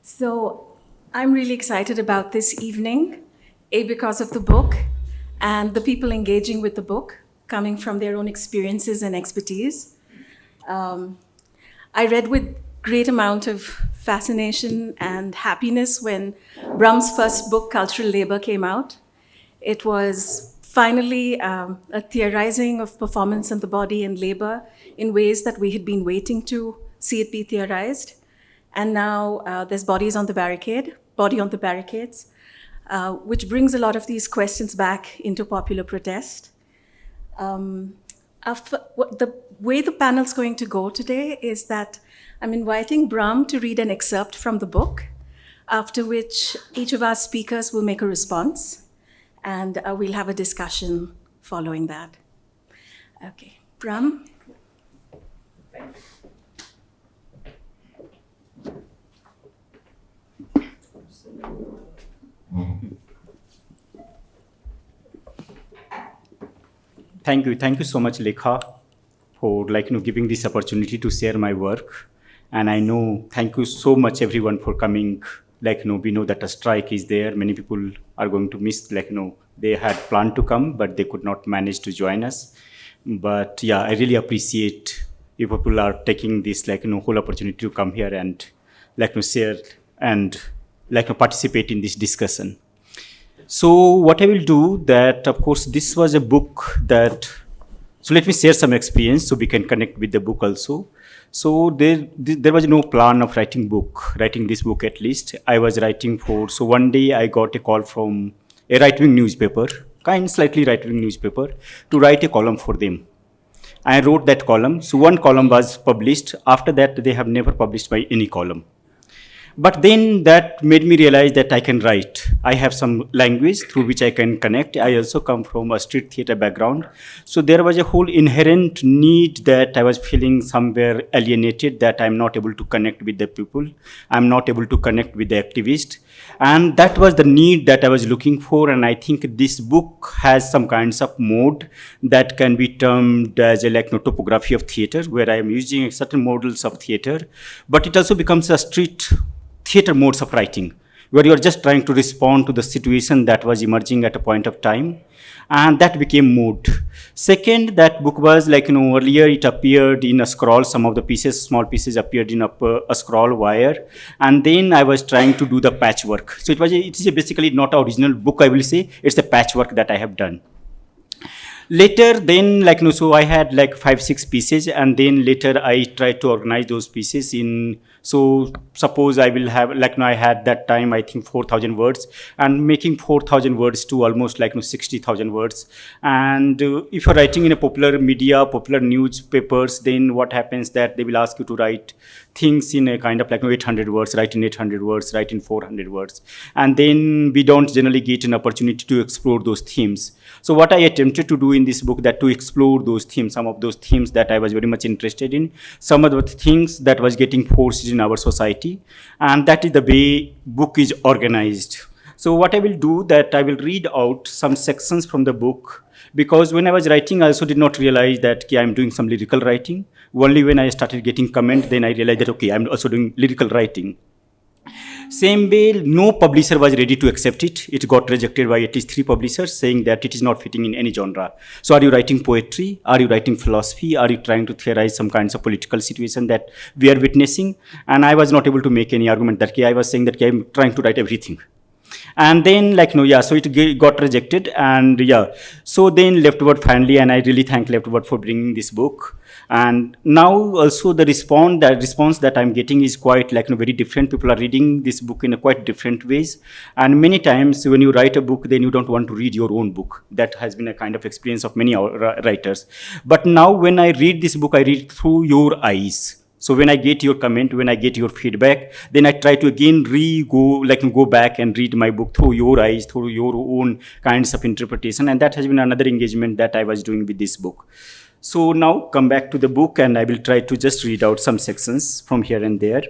So I'm really excited about this evening, because of the book and the people engaging with the book, coming from their own experiences and expertise. I read with great amount of fascination and happiness when Brahm's first book, Cultural Labor, came out. It was finally a theorizing of performance and the body and labor in ways that we had been waiting to see it be theorized. And now there's Body on the Barricades, which brings a lot of these questions back into popular protest. The way the panel's going to go today is that I'm inviting Brahm to read an excerpt from the book, after which each of our speakers will make a response, and we'll have a discussion following that. Okay, Brahm. Thank you so much, Lekha, for giving this opportunity to share my work. And I know, thank you so much everyone for coming. We know that a strike is there. Many people are going to miss. They had planned to come, but they could not manage to join us. But yeah, I really appreciate you people are taking this whole opportunity to come here and share and participate in this discussion. So what I will do that, of course, this was a book that, so let me share some experience so we can connect with the book also. So there was no plan of writing this book at least. I was writing so one day I got a call from a right-wing newspaper, slightly right-wing newspaper, to write a column for them. I wrote that column. So one column was published. After that, they have never published by any column. But then that made me realize that I can write. I have some language through which I can connect. I also come from a street theater background. So there was a whole inherent need that I was feeling somewhere alienated, that I'm not able to connect with the people. I'm not able to connect with the activist. And that was the need that I was looking for. And I think this book has some kinds of mode that can be termed as a topography of theater, where I am using certain models of theater. But it also becomes a street theater modes of writing, where you are just trying to respond to the situation that was emerging at a point of time, and that became mode. Second, that book was earlier it appeared in a scroll. Some of the pieces, small pieces, appeared in a scroll wire, and then I was trying to do the patchwork. So it is basically not an original book, I will say. It's a patchwork that I have done. Later, then, so I had 5-6 pieces, and then later I tried to organize those pieces in. So suppose I will have, I had that time, I think 4,000 words, and making 4,000 words to almost 60,000 words. And if you're writing in a popular media, popular newspapers, then what happens that they will ask you to write things in a kind of 800 words, write in 800 words, write in 400 words. And then we don't generally get an opportunity to explore those themes. So what I attempted to do in this book, that to explore those themes, some of those themes that I was very much interested in, some of the things that was getting forced in our society, and that is the way book is organized. So what I will do, that I will read out some sections from the book, because when I was writing, I also did not realize that I'm doing some lyrical writing. Only when I started getting comment, then I realized that, okay, I'm also doing lyrical writing. Same way, no publisher was ready to accept it. It got rejected by at least 3 publishers, saying that it is not fitting in any genre. So are you writing poetry? Are you writing philosophy? Are you trying to theorize some kinds of political situation that we are witnessing? And I was not able to make any argument that I was saying that I'm trying to write everything. And then so it got rejected, and so then Leftward finally, and I really thank Leftward for bringing this book. And now also the response that I'm getting is quite very different. People are reading this book in a quite different ways. And many times when you write a book, then you don't want to read your own book. That has been a kind of experience of many writers. But now when I read this book, I read through your eyes. So when I get your comment, when I get your feedback, then I try to again go back and read my book through your eyes, through your own kinds of interpretation. And that has been another engagement that I was doing with this book. So now come back to the book, and I will try to just read out some sections from here and there.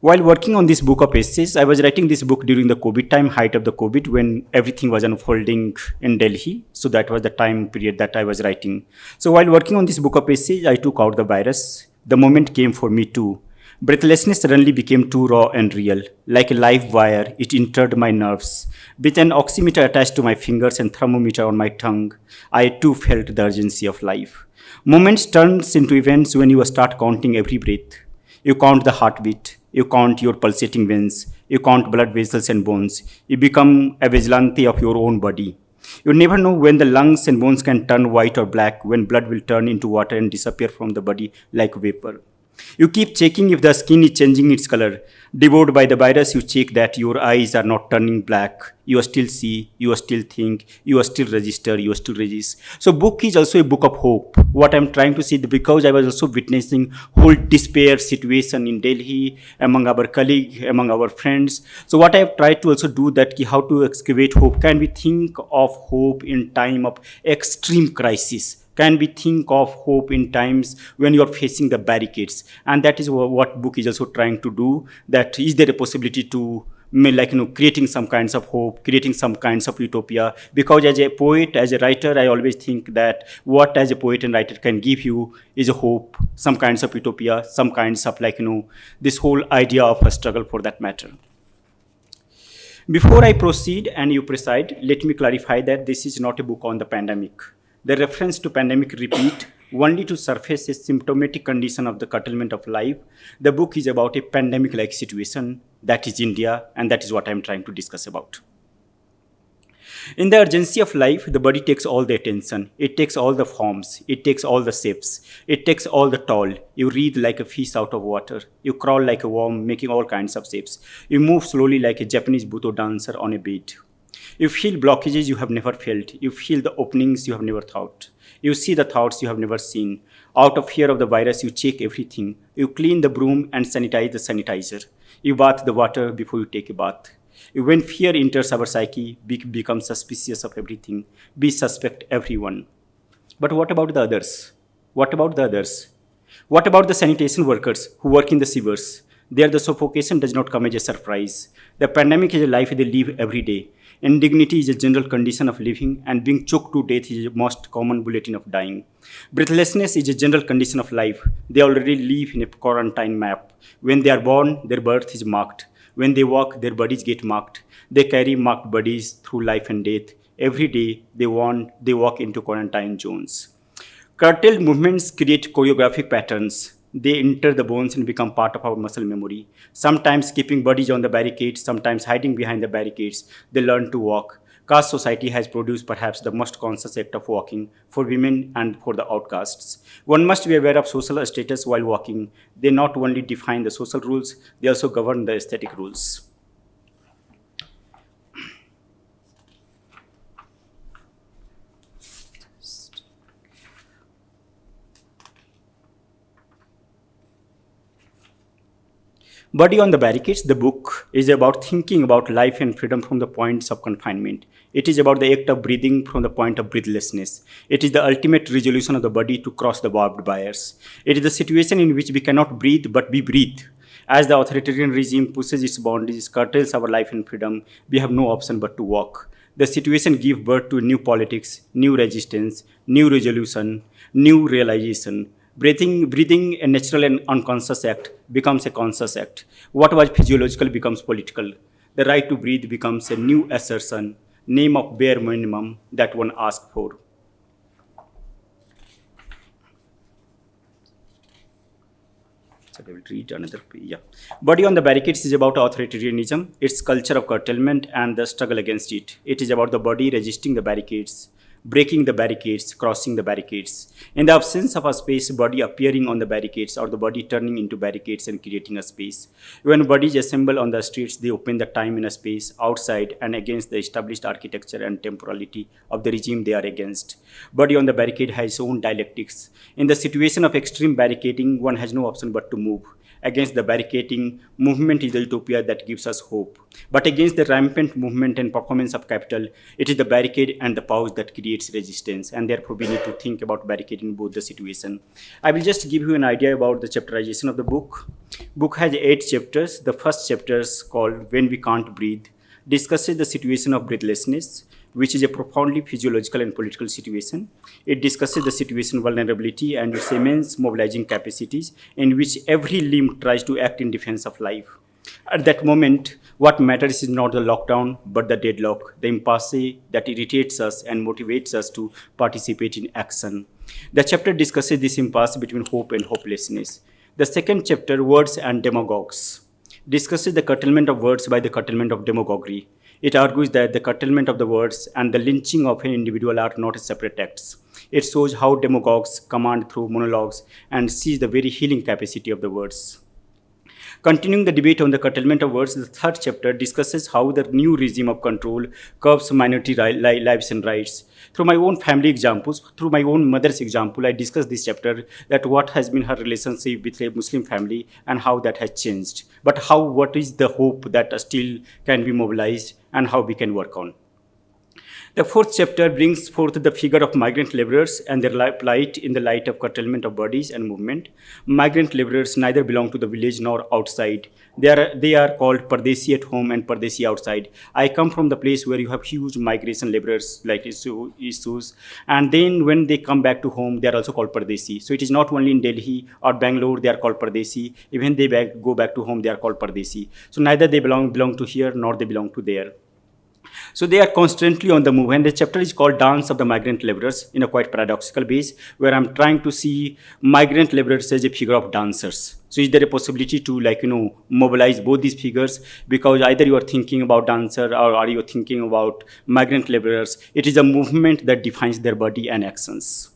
While working on this book of essays, I was writing this book during the COVID time, height of the COVID, when everything was unfolding in Delhi. So that was the time period that I was writing. So while working on this book of essays, I took out the virus. The moment came for me too. Breathlessness suddenly became too raw and real. Like a live wire, it entered my nerves. With an oximeter attached to my fingers and thermometer on my tongue, I too felt the urgency of life. Moments turns into events when you start counting every breath. You count the heartbeat, you count your pulsating veins, you count blood vessels and bones. You become a vigilante of your own body. You never know when the lungs and bones can turn white or black, when blood will turn into water and disappear from the body like vapor. You keep checking if the skin is changing its color. Devoured by the virus, you check that your eyes are not turning black. You still see, you still think, you still register, you still resist. So book is also a book of hope. What I'm trying to say, because I was also witnessing whole despair situation in Delhi, among our colleagues, among our friends. So what I've tried to also do that, how to excavate hope. Can we think of hope in time of extreme crisis? Can we think of hope in times when you're facing the barricades? And that is what book is also trying to do. That is there a possibility to creating some kinds of hope, creating some kinds of utopia? Because as a poet, as a writer, I always think that what as a poet and writer can give you is a hope, some kinds of utopia, some kinds of this whole idea of a struggle for that matter. Before I proceed and you preside, let me clarify that this is not a book on the pandemic. The reference to pandemic repeat only to surface a symptomatic condition of the curtailment of life. The book is about a pandemic-like situation, that is India, and that is what I am trying to discuss about. In the urgency of life, the body takes all the attention. It takes all the forms. It takes all the shapes. It takes all the toll. You writhe like a fish out of water. You crawl like a worm, making all kinds of shapes. You move slowly like a Japanese Buto dancer on a bead. You feel blockages you have never felt. You feel the openings you have never thought. You see the thoughts you have never seen. Out of fear of the virus, you check everything. You clean the broom and sanitize the sanitizer. You bath the water before you take a bath. When fear enters our psyche, we become suspicious of everything. We suspect everyone. But what about the others? What about the others? What about the sanitation workers who work in the sewers? There, the suffocation does not come as a surprise. The pandemic is a life they live every day. Indignity is a general condition of living, and being choked to death is the most common bulletin of dying. Breathlessness is a general condition of life. They already live in a quarantine map. When they are born, their birth is marked. When they walk, their bodies get marked. They carry marked bodies through life and death. Every day, they walk into quarantine zones. Curtailed movements create choreographic patterns. They enter the bones and become part of our muscle memory. Sometimes keeping bodies on the barricades, sometimes hiding behind the barricades, they learn to walk. Caste society has produced perhaps the most conscious act of walking for women and for the outcasts. One must be aware of social status while walking. They not only define the social rules, they also govern the aesthetic rules. Body on the Barricades, the book, is about thinking about life and freedom from the points of confinement. It is about the act of breathing from the point of breathlessness. It is the ultimate resolution of the body to cross the barbed wires. It is the situation in which we cannot breathe but we breathe. As the authoritarian regime pushes its boundaries, curtails our life and freedom, we have no option but to walk. The situation gives birth to new politics, new resistance, new resolution, new realization. Breathing, a natural and unconscious act, becomes a conscious act. What was physiological becomes political. The right to breathe becomes a new assertion, name of bare minimum that one asks for. So I will read another. Yeah. Body on the Barricades is about authoritarianism, its culture of curtailment, and the struggle against it. It is about the body resisting the barricades, breaking the barricades, crossing the barricades. In the absence of a space, body appearing on the barricades or the body turning into barricades and creating a space. When bodies assemble on the streets, they open the time in a space outside and against the established architecture and temporality of the regime they are against. Body on the barricade has its own dialectics. In the situation of extreme barricading, one has no option but to move. Against the barricading, movement is the utopia that gives us hope. But against the rampant movement and performance of capital, it is the barricade and the pause that creates resistance. And therefore, we need to think about barricading both the situation. I will just give you an idea about the chapterization of the book. Book has 8 chapters. The first chapter is called When We Can't Breathe, discusses the situation of breathlessness. which is a profoundly physiological and political situation. It discusses the situation vulnerability and its immense mobilizing capacities in which every limb tries to act in defense of life. At that moment, what matters is not the lockdown, but the deadlock, the impasse that irritates us and motivates us to participate in action. The chapter discusses this impasse between hope and hopelessness. The second chapter, Words and Demagogues, discusses the curtailment of words by the curtailment of demagoguery. It argues that the curtailment of the words and the lynching of an individual are not separate acts. It shows how demagogues command through monologues and seize the very healing capacity of the words. Continuing the debate on the curtailment of words, the third chapter discusses how the new regime of control curbs minority lives and rights. Through my own family examples, through my own mother's example, I discuss this chapter that what has been her relationship with a Muslim family and how that has changed. But what is the hope that still can be mobilized and how we can work on. The fourth chapter brings forth the figure of migrant laborers and their plight in the light of curtailment of bodies and movement. Migrant laborers neither belong to the village nor outside. They are called Pardesi at home and Pardesi outside. I come from the place where you have huge migration laborers like issues, and then when they come back to home, they are also called Pardesi. So it is not only in Delhi or Bangalore they are called Pardesi. Even they go back to home, they are called Pardesi. So neither they belong to here nor they belong to there. So they are constantly on the move, and the chapter is called Dance of the Migrant Laborers in a quite paradoxical base, where I'm trying to see migrant laborers as a figure of dancers. So is there a possibility to mobilize both these figures? Because either you are thinking about dancer or are you thinking about migrant laborers? It is a movement that defines their body and actions.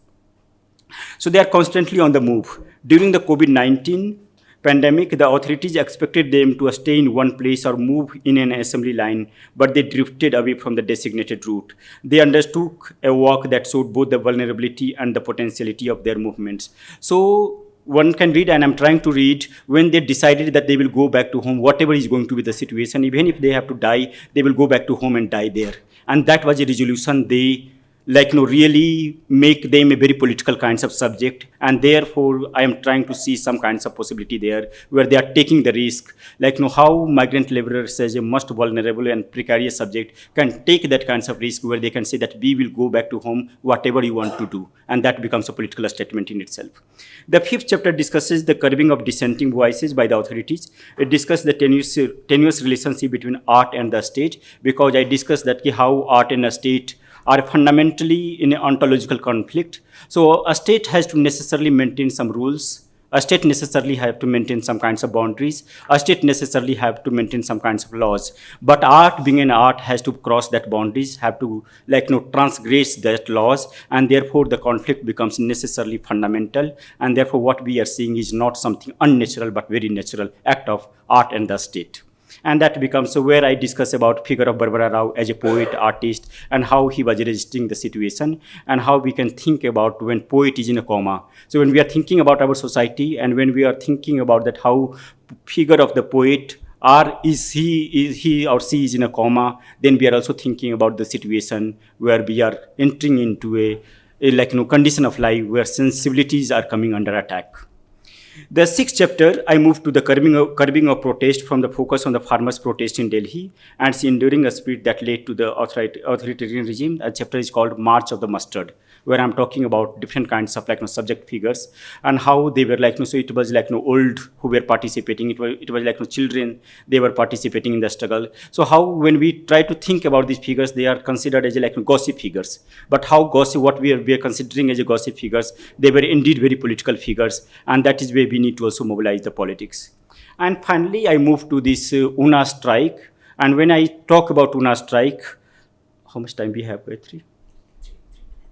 So they are constantly on the move. During the COVID-19 pandemic, the authorities expected them to stay in one place or move in an assembly line, but they drifted away from the designated route. They undertook a walk that showed both the vulnerability and the potentiality of their movements. So one can read, and I'm trying to read, when they decided that they will go back to home, whatever is going to be the situation, even if they have to die, they will go back to home and die there. And that was a resolution they really make them a very political kinds of subject, and therefore I am trying to see some kinds of possibility there where they are taking the risk, how migrant laborers as a most vulnerable and precarious subject can take that kinds of risk where they can say that we will go back to home whatever you want to do, and that becomes a political statement in itself. The fifth chapter discusses the curbing of dissenting voices by the authorities. It discusses the tenuous relationship between art and the state, because I discussed that how art and the state are fundamentally in an ontological conflict. So a state has to necessarily maintain some rules. A state necessarily have to maintain some kinds of boundaries. A state necessarily have to maintain some kinds of laws. But art, being an art, has to cross that boundaries, have to transgress that laws, and therefore the conflict becomes necessarily fundamental. And therefore what we are seeing is not something unnatural, but very natural act of art and the state. And that becomes where I discuss about figure of Barbara Rao as a poet, artist, and how he was resisting the situation, and how we can think about when poet is in a coma. So when we are thinking about our society, and when we are thinking about that how figure of the poet is he or she is in a coma, then we are also thinking about the situation where we are entering into a condition of life where sensibilities are coming under attack. The sixth chapter, I moved to the curbing of protest from the focus on the farmers' protest in Delhi and its enduring a spirit that led to the authoritarian regime. A chapter is called March of the Mustard, where I'm talking about different kinds of subject figures and how they were so it was old who were participating. It was children, they were participating in the struggle. So how when we try to think about these figures, they are considered as gossip figures. But how gossip, what we are considering as a gossip figures, they were indeed very political figures, and that is where we need to also mobilize the politics. And finally, I moved to this Una strike. And when I talk about Una strike, how much time we have?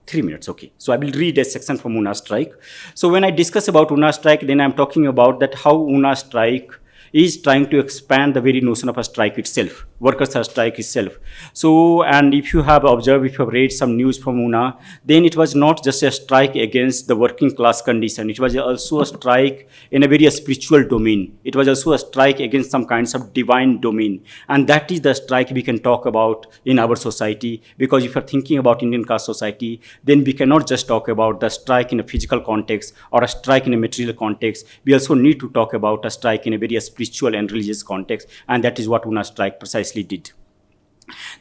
3 minutes, okay. So I will read a section from Una strike. So when I discuss about Una strike, then I'm talking about that how Una strike is trying to expand the very notion of a strike itself, workers' strike itself. So, and if you have observed, if you have read some news from Una, then it was not just a strike against the working class condition. It was also a strike in a very spiritual domain. It was also a strike against some kinds of divine domain. And that is the strike we can talk about in our society, because if you're thinking about Indian caste society, then we cannot just talk about the strike in a physical context or a strike in a material context. We also need to talk about a strike in a very spiritual and religious context, and that is what Una strike precisely did.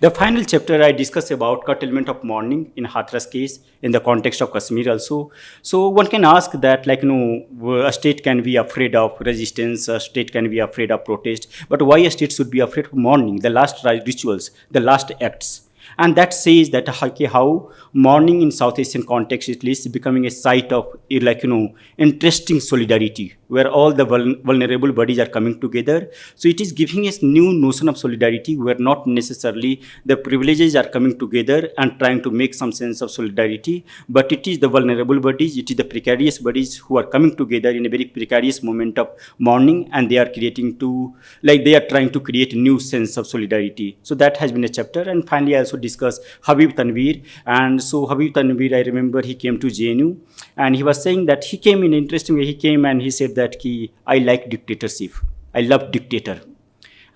The final chapter I discuss about curtailment of mourning in Hathras case in the context of Kashmir also. So one can ask that, like, a state can be afraid of resistance, a state can be afraid of protest, but why a state should be afraid of mourning, the last rituals, the last acts? And that says that how mourning in South Asian context at least becoming a site of interesting solidarity where all the vulnerable bodies are coming together. So it is giving us new notion of solidarity where not necessarily the privileges are coming together and trying to make some sense of solidarity, but it is the vulnerable bodies, it is the precarious bodies who are coming together in a very precarious moment of mourning, and they are creating to, like, they are trying to create a new sense of solidarity. So that has been a chapter. And finally I also discuss Habib Tanveer. And so Habib Tanveer, I remember he came to JNU and he was saying that he came in an interesting way. He came and he said that I like dictatorship. I love dictator.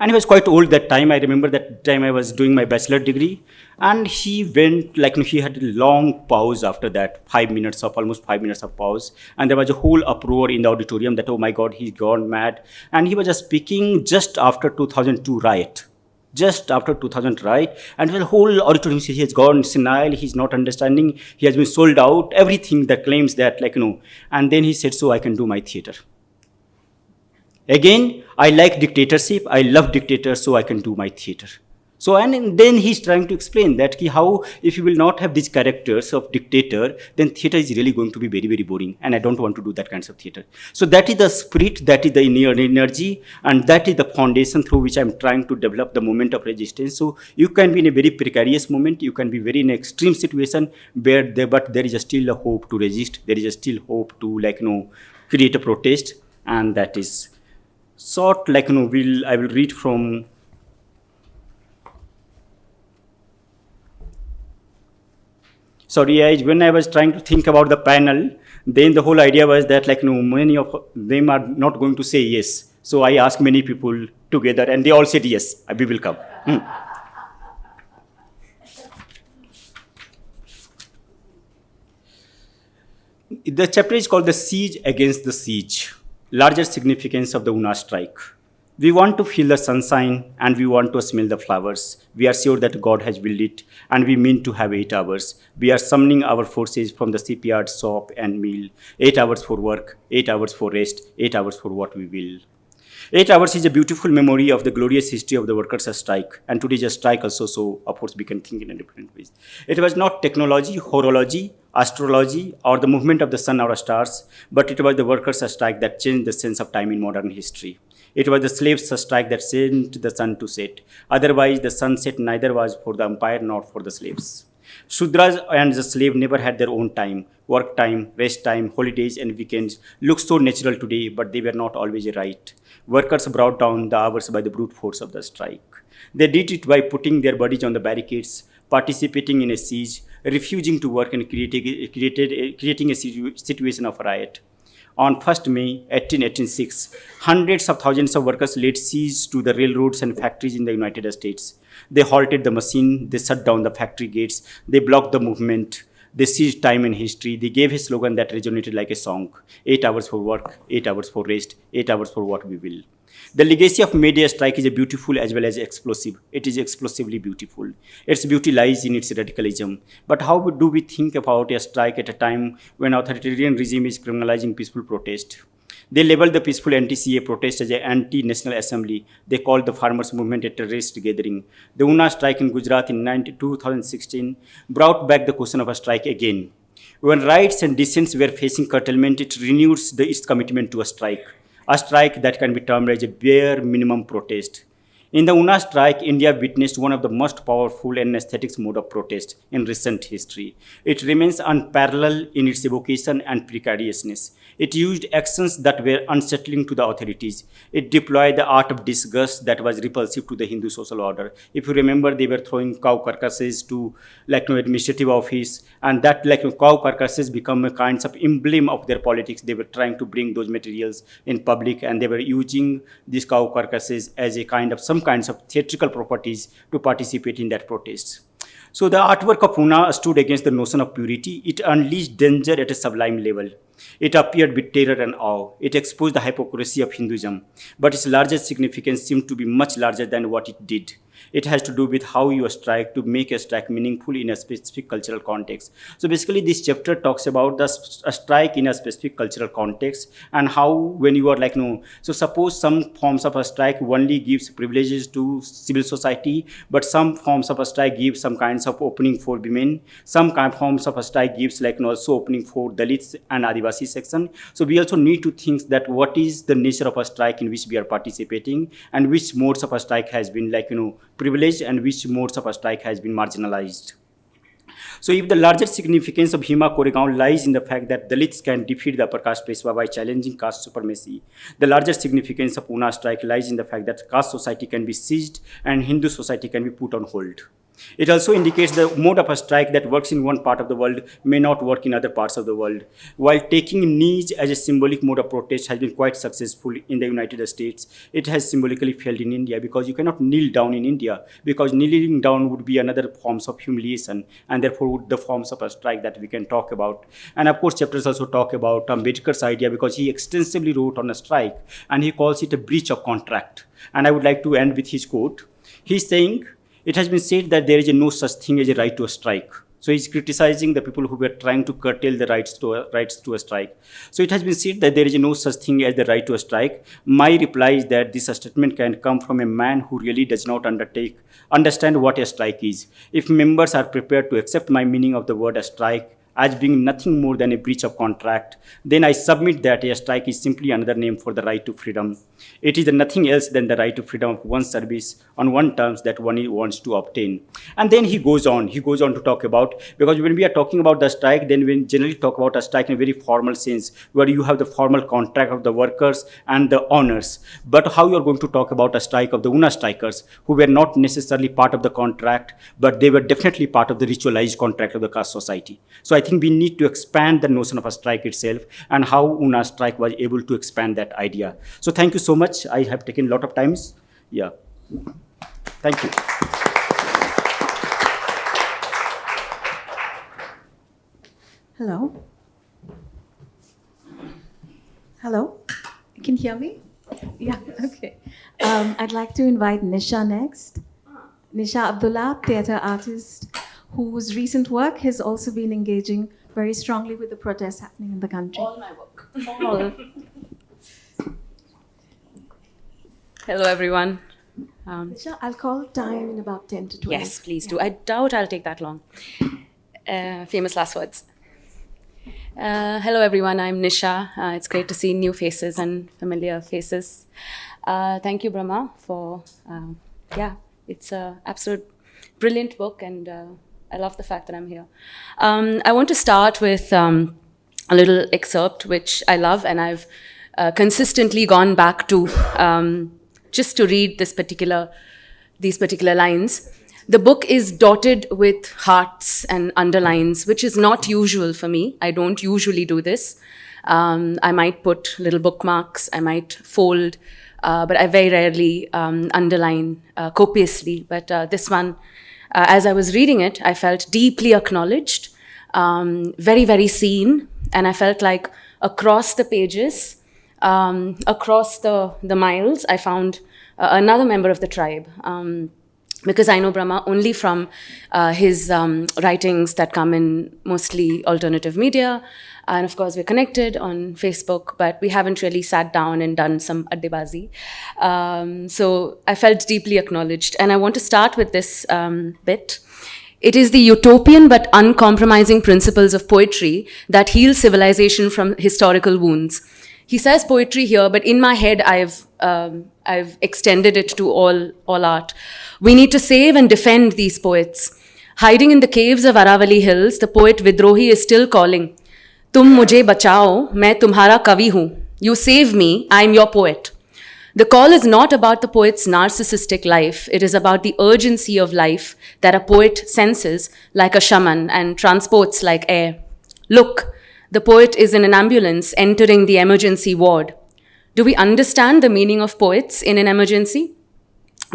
And he was quite old that time. I remember that time I was doing my bachelor degree. And he went, like, he had a long pause after that, almost 5 minutes of pause. And there was a whole uproar in the auditorium that, oh my God, he's gone mad. And he was just speaking just after 2002 riot. Just after 2000, right? And the whole auditorium says he has gone senile, he's not understanding, he has been sold out, everything that claims that, And then he said, so I can do my theater. Again, I like dictatorship, I love dictators, so I can do my theater. So, and then he's trying to explain that how, if you will not have these characters of dictator, then theater is really going to be very, very boring. And I don't want to do that kinds of theater. So that is the spirit, that is the energy, and that is the foundation through which I'm trying to develop the moment of resistance. So you can be in a very precarious moment, you can be very in an extreme situation, but there is still a hope to resist. There is still hope to, create a protest. And that is sort, I will read from. Sorry, when I was trying to think about the panel, then the whole idea was that, many of them are not going to say yes. So I asked many people together, and they all said yes, we will come. The chapter is called The Siege Against the Siege, larger significance of the Una strike. We want to feel the sunshine and we want to smell the flowers. We are sure that God has willed it and we mean to have 8 hours. We are summoning our forces from the shipyard, shop and mill. 8 hours for work, 8 hours for rest, 8 hours for what we will. 8 hours is a beautiful memory of the glorious history of the workers' strike. And today's a strike also, so of course we can think in a different ways. It was not technology, horology, astrology, or the movement of the sun or stars, but it was the workers' strike that changed the sense of time in modern history. It was the slaves' strike that sent the sun to set. Otherwise, the sunset neither was for the empire nor for the slaves. Shudras and the slave never had their own time. Work time, rest time, holidays and weekends look so natural today, but they were not always right. Workers brought down the hours by the brute force of the strike. They did it by putting their bodies on the barricades, participating in a siege, refusing to work and creating a situation of riot. On 1st May 1886, hundreds of thousands of workers laid siege to the railroads and factories in the United States. They halted the machine, they shut down the factory gates, they blocked the movement, they seized time and history. They gave a slogan that resonated like a song: 8 hours for work, 8 hours for rest, 8 hours for what we will. The legacy of May Day strike is a beautiful as well as explosive. It is explosively beautiful. Its beauty lies in its radicalism. But how do we think about a strike at a time when authoritarian regime is criminalizing peaceful protest? They labeled the peaceful anti-CA protest as an anti-national assembly. They called the farmers' movement a terrorist gathering. The Una strike in Gujarat in 2016 brought back the question of a strike again. When rights and dissents were facing curtailment, it renewed its commitment to a strike that can be termed as a bare minimum protest. In the Una strike, India witnessed one of the most powerful and aesthetic mode of protest in recent history. It remains unparalleled in its evocation and precariousness. It used actions that were unsettling to the authorities. It deployed the art of disgust that was repulsive to the Hindu social order. If you remember, they were throwing cow carcasses to administrative office, and that cow carcasses become a kind of emblem of their politics. They were trying to bring those materials in public, and they were using these cow carcasses as a some kinds of theatrical properties to participate in that protest. So the artwork of Una stood against the notion of purity. It unleashed danger at a sublime level. It appeared with terror and awe. It exposed the hypocrisy of Hinduism. But its largest significance seemed to be much larger than what it did. It has to do with how you strike to make a strike meaningful in a specific cultural context. So basically, this chapter talks about a strike in a specific cultural context, and how when you are like, so suppose some forms of a strike only gives privileges to civil society, but some forms of a strike give some kinds of opening for women, some kind of forms of a strike gives like also opening for Dalits and Adivasi section. So we also need to think that what is the nature of a strike in which we are participating, and which modes of a strike has been like privileged, and which modes of a strike has been marginalized. So if the larger significance of Bhima Koregaon lies in the fact that Dalits can defeat the Prakash Peshwa by challenging caste supremacy, the larger significance of Una strike lies in the fact that caste society can be seized and Hindu society can be put on hold. It also indicates the mode of a strike that works in one part of the world may not work in other parts of the world. While taking knees as a symbolic mode of protest has been quite successful in the United States, it has symbolically failed in India, because you cannot kneel down in India, because kneeling down would be another forms of humiliation, and therefore the forms of a strike that we can talk about. And of course, chapters also talk about Ambedkar's idea, because he extensively wrote on a strike, and he calls it a breach of contract. And I would like to end with his quote. He's saying, "It has been said that there is no such thing as a right to a strike." So he's criticizing the people who were trying to curtail the rights to a strike. So it has been said that there is no such thing as the right to a strike. My reply is that this statement can come from a man who really does not understand what a strike is. If members are prepared to accept my meaning of the word a strike as being nothing more than a breach of contract, then I submit that a strike is simply another name for the right to freedom. It is nothing else than the right to freedom of one's service on one terms that one wants to obtain. And then he goes on to talk about, because when we are talking about the strike, then we generally talk about a strike in a very formal sense, where you have the formal contract of the workers and the owners. But how you are going to talk about a strike of the Una strikers, who were not necessarily part of the contract, but they were definitely part of the ritualized contract of the caste society. So I think we need to expand the notion of a strike itself, and how Una strike was able to expand that idea. So thank you so much. I have taken a lot of time. Yeah. Thank you. Hello. Hello. You can hear me? Yeah, okay. I'd like to invite Nisha next. Nisha Abdullah, theatre artist, whose recent work has also been engaging very strongly with the protests happening in the country. All my work. All. Hello, everyone. Nisha, I'll call time in about 10 to 12. Yes, please do. I doubt I'll take that long. Famous last words. Hello, everyone. I'm Nisha. It's great to see new faces and familiar faces. Thank you, Brahma, for, it's an absolute brilliant book, and I love the fact that I'm here. I want to start with a little excerpt, which I love, and I've consistently gone back to just to read these particular lines. The book is dotted with hearts and underlines, which is not usual for me. I don't usually do this. I might put little bookmarks, I might fold, but I very rarely underline copiously. But this one, as I was reading it, I felt deeply acknowledged, very, very seen, and I felt like across the pages, across the miles, I found another member of the tribe. Because I know Brahma only from his writings that come in mostly alternative media. And of course, we're connected on Facebook, but we haven't really sat down and done some addebazi. So I felt deeply acknowledged. And I want to start with this bit. It is the utopian but uncompromising principles of poetry that heal civilization from historical wounds. He says poetry here, but in my head, I've extended it to all art. We need to save and defend these poets. Hiding in the caves of Aravali Hills, the poet Vidrohi is still calling, "Tum mujhe bachao, main tumhara kavi hu." You save me, I'm your poet. The call is not about the poet's narcissistic life. It is about the urgency of life that a poet senses like a shaman and transports like air. Look, the poet is in an ambulance entering the emergency ward. Do we understand the meaning of poets in an emergency?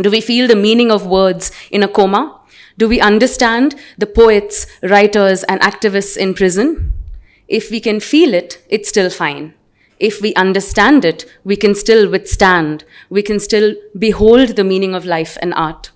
Do we feel the meaning of words in a coma? Do we understand the poets, writers, and activists in prison? If we can feel it, it's still fine. If we understand it, we can still withstand. We can still behold the meaning of life and art.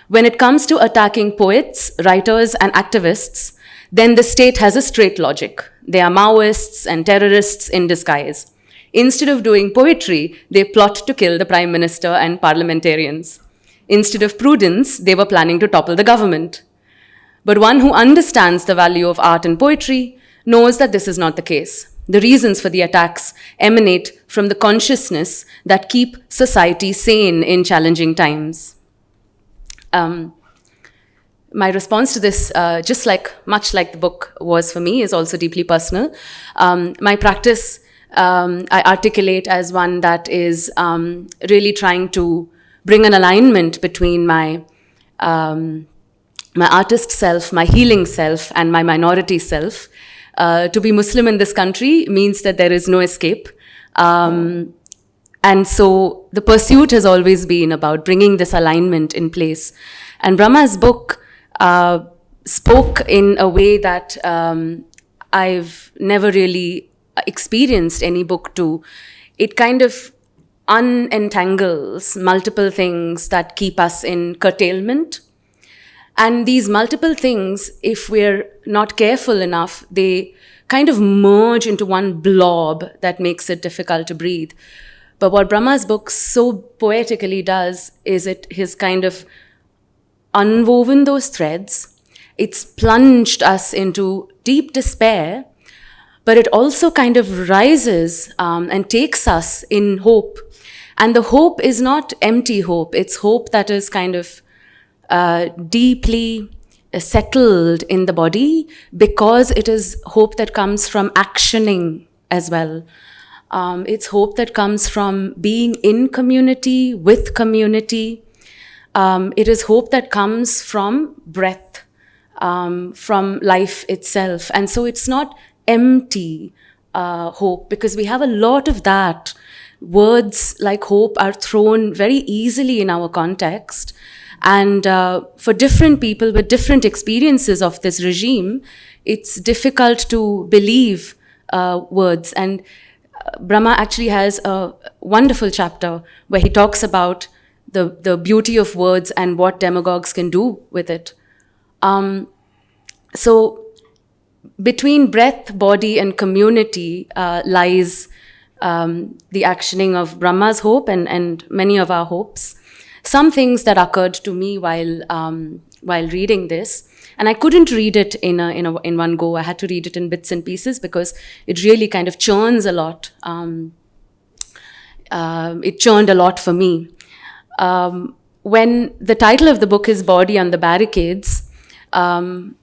When it comes to attacking poets, writers, and activists, then the state has a straight logic. They are Maoists and terrorists in disguise. Instead of doing poetry, they plot to kill the prime minister and parliamentarians. Instead of prudence, they were planning to topple the government. But one who understands the value of art and poetry knows that this is not the case. The reasons for the attacks emanate from the consciousness that keep society sane in challenging times. My response to this, much like the book was for me, is also deeply personal. My practice I articulate as one that is really trying to bring an alignment between my artist self, my healing self, and my minority self. To be Muslim in this country means that there is no escape. And so the pursuit has always been about bringing this alignment in place. And Brahma's book spoke in a way that I've never really experienced any book to. It kind of unentangles multiple things that keep us in curtailment. And these multiple things, if we're not careful enough, they kind of merge into one blob that makes it difficult to breathe. But what Brahma's book so poetically does is it has kind of unwoven those threads. It's plunged us into deep despair, but it also kind of rises and takes us in hope. And the hope is not empty hope. It's hope that is kind of deeply settled in the body, because it is hope that comes from actioning as well. It's hope that comes from being in community, with community. It is hope that comes from breath, from life itself. And so it's not empty hope, because we have a lot of that. Words like hope are thrown very easily in our context. And for different people with different experiences of this regime, it's difficult to believe words. And Brahma actually has a wonderful chapter where he talks about the beauty of words and what demagogues can do with it. So between breath, body, and community lies the actioning of Brahma's hope and many of our hopes. Some things that occurred to me while reading this, and I couldn't read it in one go. I had to read it in bits and pieces because it really kind of churns a lot. It churned a lot for me. When the title of the book is Body on the Barricades, one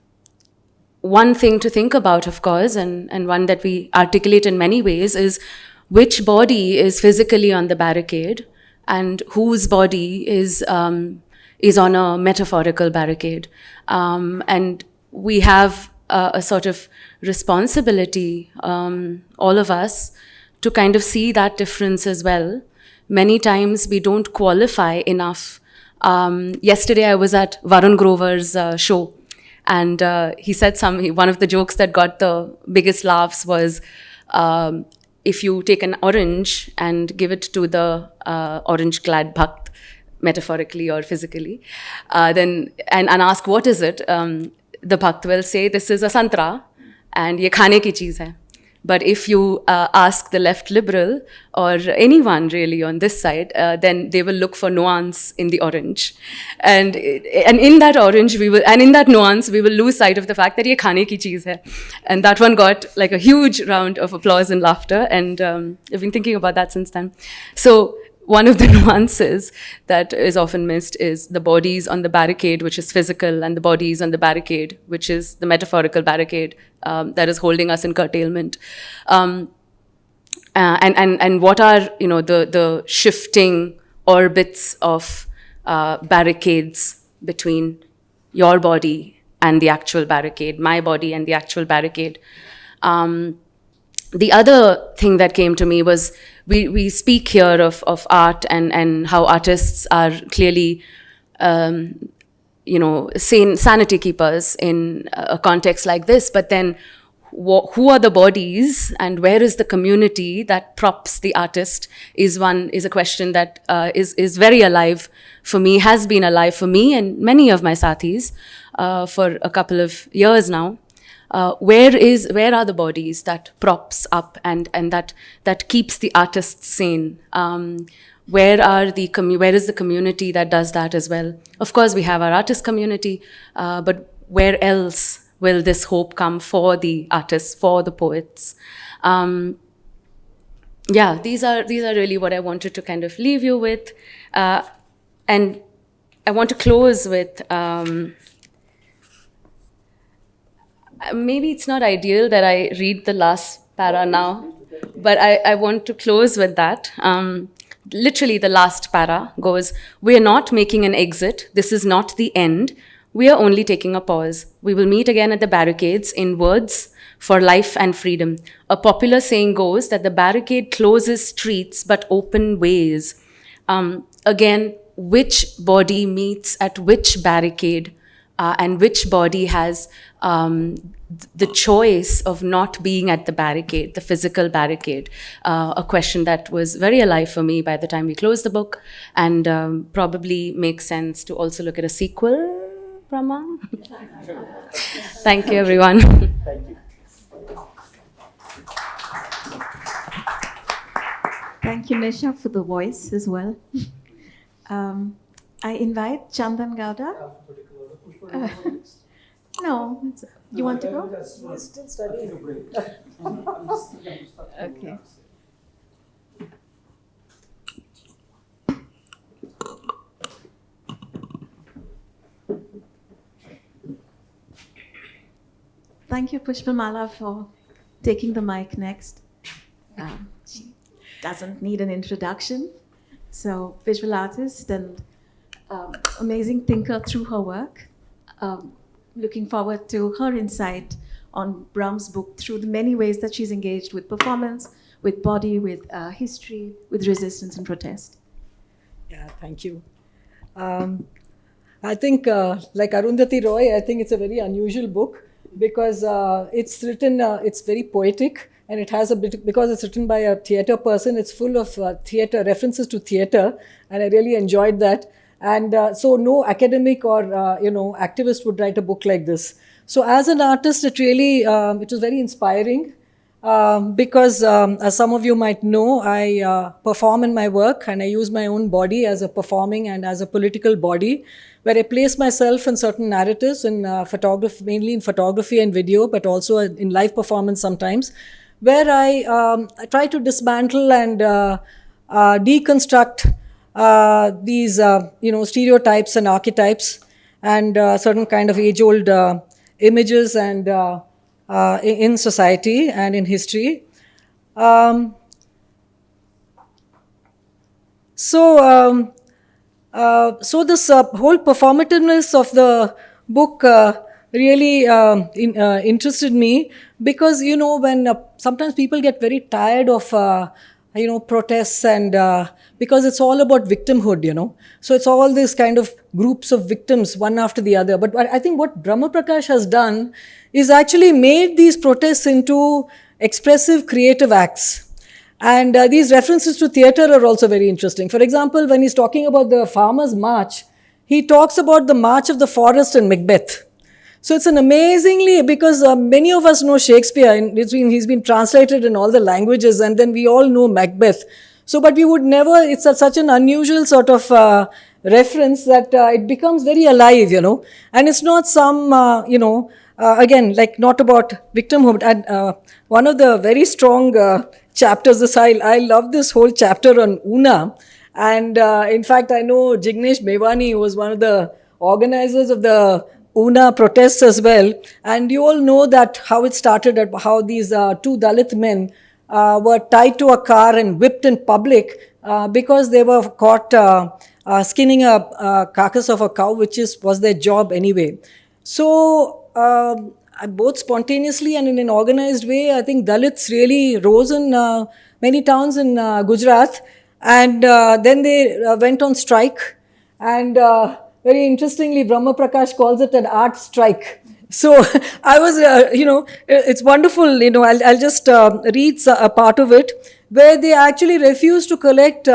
thing to think about, of course, and one that we articulate in many ways, is which body is physically on the barricade and whose body is on a metaphorical barricade. And we have a sort of responsibility, all of us, to kind of see that difference as well. Many times we don't qualify enough. Yesterday I was at Varun Grover's show, and he said one of the jokes that got the biggest laughs was, if you take an orange and give it to the orange-clad bhakt, metaphorically or physically, then and ask what is it, the bhakt will say, this is a santra and ye khane ki cheez hai. But if you ask the left liberal or anyone really on this side, then they will look for nuance in the orange, and in that orange in that nuance we will lose sight of the fact that ye khane ki cheez hai. And that one got like a huge round of applause and laughter, and I've been thinking about that since then. So one of the nuances that is often missed is the bodies on the barricade, which is physical, and the bodies on the barricade, which is the metaphorical barricade that is holding us in curtailment. And what are the shifting orbits of barricades between your body and the actual barricade, my body and the actual barricade. The other thing that came to me was we speak here of art and how artists are clearly sanity keepers in a context like this, but then who are the bodies and where is the community that props the artist is a question that is very alive for me, has been alive for me and many of my sathis for a couple of years now. Where are the bodies that props up and that keeps the artist sane? Where is the community that does that as well? Of course, we have our artist community, but where else will this hope come for the artists, for the poets? These are really what I wanted to kind of leave you with, and I want to close with. Maybe it's not ideal that I read the last para now, but I want to close with that. Literally, the last para goes, "We are not making an exit. This is not the end. We are only taking a pause. We will meet again at the barricades in words for life and freedom." A popular saying goes that the barricade closes streets but open ways. Again, which body meets at which barricade? And which body has the choice of not being at the barricade, the physical barricade? A question that was very alive for me by the time we closed the book, and probably makes sense to also look at a sequel, Brahma. Thank you, everyone. Thank you. Thank you, Nisha, for the voice as well. I invite Chandan Gowda. No, you want to go? He's still studying. Okay. Thank you, Pushpamala, for taking the mic next. She doesn't need an introduction. So, visual artist and amazing thinker through her work. Looking forward to her insight on Brahm's book through the many ways that she's engaged with performance, with body, with history, with resistance and protest. Yeah, thank you. I think, like Arundhati Roy, I think it's a very unusual book because it's written, it's very poetic, and it has a bit, because it's written by a theatre person, it's full of theatre, references to theatre, and I really enjoyed that. And so no academic or, activist would write a book like this. So as an artist, it really, it was very inspiring because as some of you might know, I perform in my work and I use my own body as a performing and as a political body, where I place myself in certain narratives in photography, mainly in photography and video, but also in live performance sometimes, where I try to dismantle and deconstruct these stereotypes and archetypes and certain kind of age-old images and in society and in history. So this whole performativeness of the book really interested me because, when sometimes people get very tired of protests and because it's all about victimhood, So it's all these kind of groups of victims, one after the other. But I think what Brahma Prakash has done is actually made these protests into expressive, creative acts. And these references to theatre are also very interesting. For example, when he's talking about the farmers' march, he talks about the march of the forest and Macbeth. So it's an amazingly, because many of us know Shakespeare, and he's been translated in all the languages, and then we all know Macbeth. So, but we would never, it's such an unusual sort of reference that it becomes very alive, And it's not some, again, like not about victimhood. And one of the very strong chapters, I love this whole chapter on Una. And in fact, I know Jignesh Mewani, who was one of the organizers of the Una protests as well. And you all know that how it started, how these two Dalit men were tied to a car and whipped in public because they were caught skinning a carcass of a cow, which was their job anyway. So both spontaneously and in an organized way, I think Dalits really rose in many towns in Gujarat, and then they went on strike. And very interestingly, Brahma Prakash calls it an art strike, So I was, it's wonderful. I'll just read a part of it where they actually refused to collect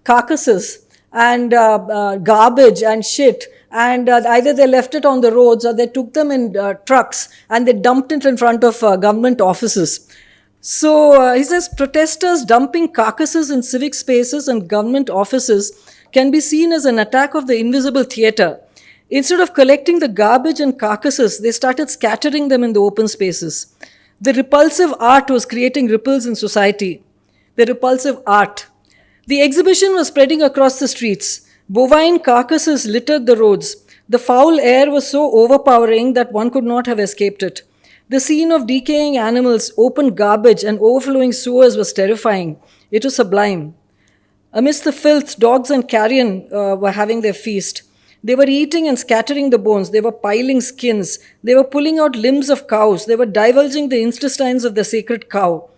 carcasses and garbage and shit. And either they left it on the roads or they took them in trucks and they dumped it in front of government offices. So he says protesters dumping carcasses in civic spaces and government offices can be seen as an attack of the invisible theatre. Instead of collecting the garbage and carcasses, they started scattering them in the open spaces. The repulsive art was creating ripples in society. The repulsive art. The exhibition was spreading across the streets. Bovine carcasses littered the roads. The foul air was so overpowering that one could not have escaped it. The scene of decaying animals, open garbage, and overflowing sewers was terrifying. It was sublime. Amidst the filth, dogs and carrion were having their feast. They were eating and scattering the bones. They were piling skins. They were pulling out limbs of cows. They were divulging the intestines of the sacred cow.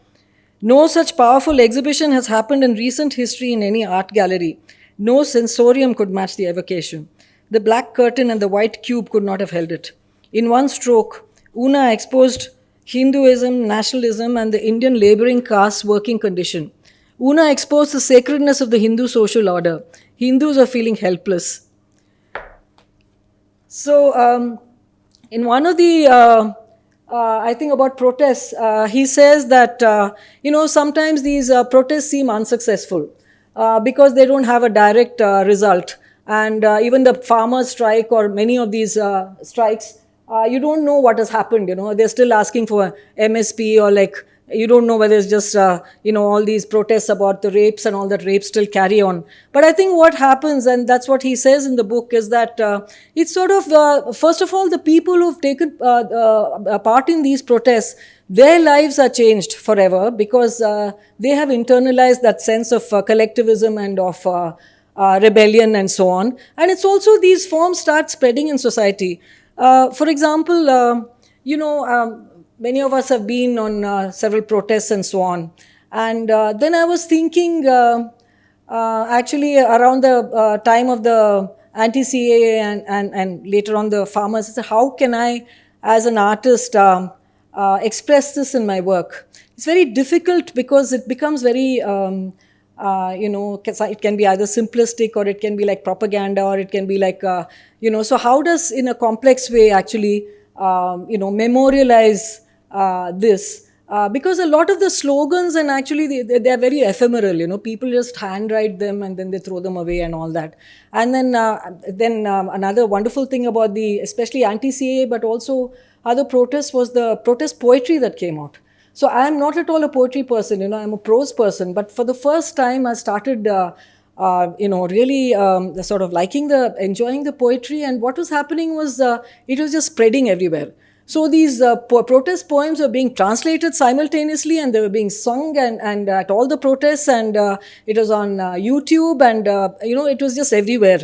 No such powerful exhibition has happened in recent history in any art gallery. No sensorium could match the evocation. The black curtain and the white cube could not have held it. In one stroke, Una exposed Hinduism, nationalism, and the Indian laboring caste's working condition. Una exposed the sacredness of the Hindu social order. Hindus are feeling helpless. So, in one of the, I think about protests, he says that, sometimes these protests seem unsuccessful because they don't have a direct result. And even the farmers' strike or many of these strikes, you don't know what has happened. They're still asking for MSP, or like, you don't know whether it's just all these protests about the rapes and all that. Rapes still carry on. But I think what happens, and that's what he says in the book, is that it's sort of first of all, the people who've taken part in these protests, their lives are changed forever because they have internalized that sense of collectivism and of rebellion and so on. And it's also these forms start spreading in society. For example, many of us have been on several protests and so on. And then I was thinking, actually, around the time of the anti-CAA and later on the farmers, I said, how can I, as an artist, express this in my work? It's very difficult because it becomes very, it can be either simplistic or it can be like propaganda or it can be like, so how does, in a complex way, actually, memorialize this? Because a lot of the slogans, and actually they're very ephemeral, people just handwrite them and then they throw them away and all that. And then another wonderful thing about especially anti-CAA, but also other protests, was the protest poetry that came out. So I am not at all a poetry person, I'm a prose person, but for the first time I started, really sort of enjoying the poetry, and what was happening was it was just spreading everywhere. So these protest poems were being translated simultaneously, and they were being sung and at all the protests, and it was on YouTube, and it was just everywhere.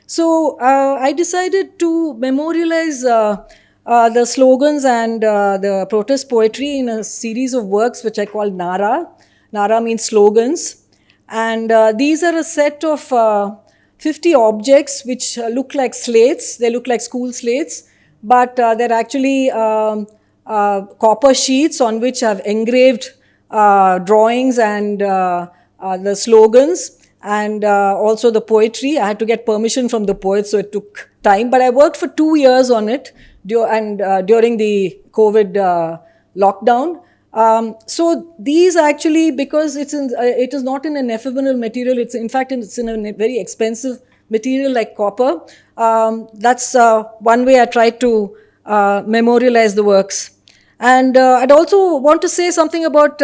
So I decided to memorialize the slogans and the protest poetry in a series of works which I call Nara. Nara means slogans. And these are a set of 50 objects which look like slates. They look like school slates, but they're actually copper sheets on which I've engraved drawings and the slogans and also the poetry. I had to get permission from the poet, so it took time. But I worked for 2 years on it during the COVID lockdown. So these actually, because it is not in an ephemeral material, it's in fact it's in a very expensive material like copper. That's one way I tried to memorialize the works. And I'd also want to say something about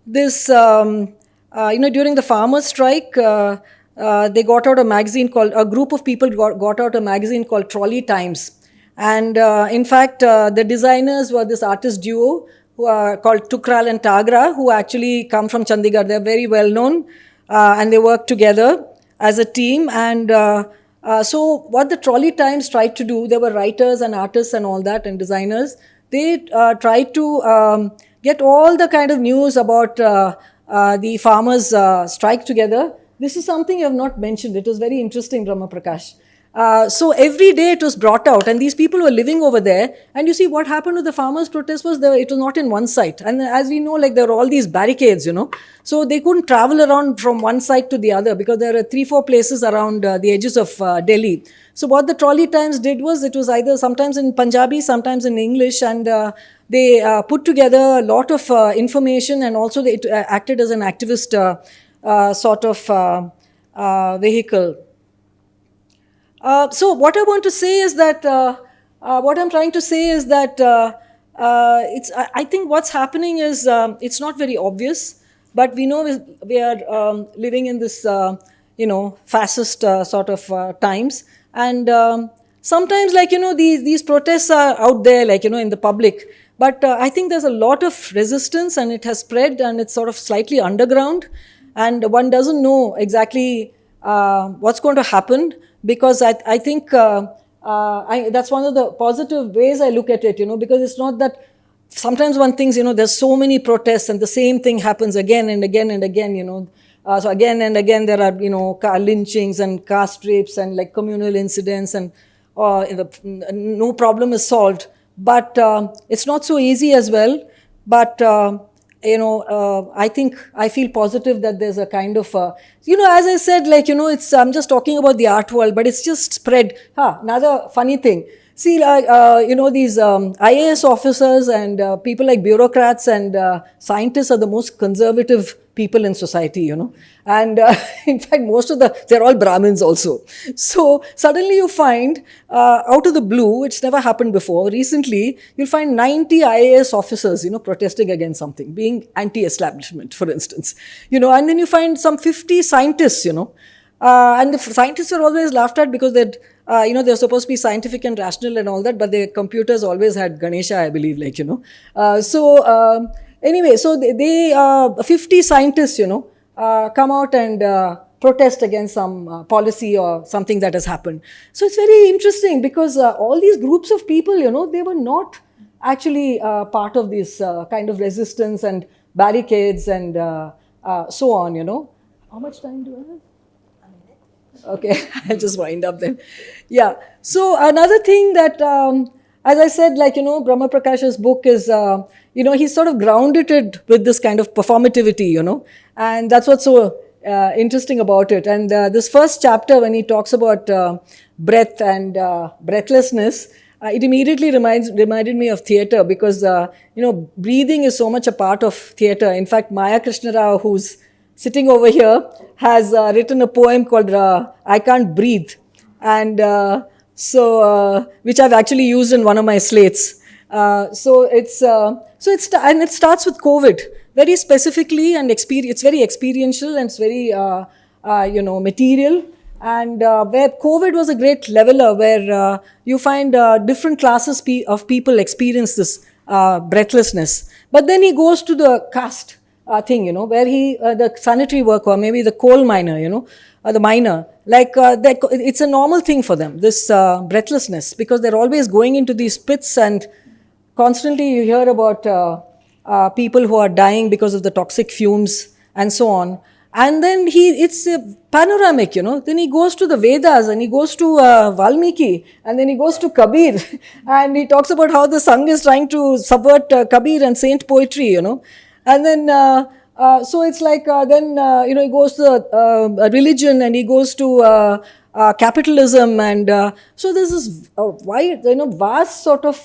this, during the farmers' strike, they got out a magazine a group of people got out a magazine called Trolley Times. And in fact, the designers were this artist duo who are called Tukral and Tagra, who actually come from Chandigarh. They're very well known, and they work together as a team. And so what the Trolley Times tried to do, there were writers and artists and all that and designers. They tried to get all the kind of news about the farmers' strike together. This is something you have not mentioned. It was very interesting, Brahma Prakash. So every day it was brought out, and these people were living over there. And you see, what happened to the farmers' protest was it was not in one site. And as we know, like there were all these barricades, so they couldn't travel around from one site to the other because there are 3-4 places around the edges of Delhi. So what the trolley times did was it was either sometimes in Punjabi, sometimes in English, and they put together a lot of information, and also they acted as an activist sort of vehicle. So what I want to say is that what I'm trying to say is that I think what's happening is it's not very obvious, but we know we are living in this fascist sort of times, and sometimes these protests are out there in the public, but I think there's a lot of resistance, and it has spread, and it's sort of slightly underground, and one doesn't know exactly what's going to happen, because I think that's one of the positive ways I look at it, because it's not that sometimes one thinks, there's so many protests and the same thing happens again and again and again, so again and again there are, lynchings and caste rapes and like communal incidents, and no problem is solved. But it's not so easy as well. But I feel positive that there's a kind of, as I said, I'm just talking about the art world, but it's just spread. Another funny thing. See, these IAS officers and people like bureaucrats and scientists are the most conservative people in society, and in fact, they're all Brahmins also. So suddenly you find, out of the blue, which never happened before, recently, you'll find 90 IAS officers, protesting against something, being anti-establishment, for instance, and then you find some 50 scientists, and the scientists are always laughed at because they're supposed to be scientific and rational and all that, but their computers always had Ganesha, I believe, anyway, so they 50 scientists, come out and protest against some policy or something that has happened. So it's very interesting because all these groups of people, they were not actually part of this kind of resistance and barricades and so on, How much time do I have? Okay, I'll just wind up then. Yeah. So another thing that, as I said, Brahma Prakash's book is, he's sort of grounded it with this kind of performativity, and that's what's so interesting about it. And this first chapter, when he talks about breath and breathlessness, it immediately reminded me of theatre because, breathing is so much a part of theatre. In fact, Maya Krishna Rao, who's sitting over here, has written a poem called I Can't Breathe, and which I've actually used in one of my slates. And it starts with COVID very specifically, and it's very experiential and it's very material. And where COVID was a great leveler, where you find different classes of people experience this breathlessness. But then he goes to the caste thing, where the sanitary worker, or maybe the coal miner, the miner, it's a normal thing for them, this breathlessness, because they're always going into these pits, and constantly you hear about people who are dying because of the toxic fumes and so on. And then it's panoramic, Then he goes to the Vedas, and he goes to Valmiki, and then he goes to Kabir, and he talks about how the Sangh is trying to subvert Kabir and saint poetry, And then, so it's then, he goes to religion, and he goes to capitalism, and so there's this wide, vast sort of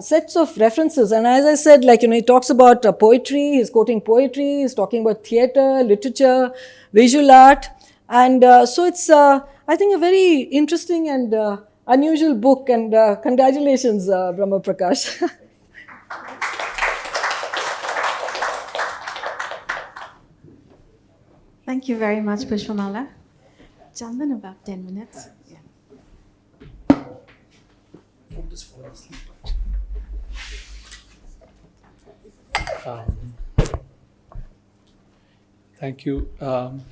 sets of references. And as I said, he talks about poetry, he's quoting poetry, he's talking about theatre, literature, visual art. And so it's, I think, a very interesting and unusual book. And congratulations, Brahma Prakash. Thank you very much, Pushpamala. Chandan, about 10 minutes. Yeah. Thank you. I don't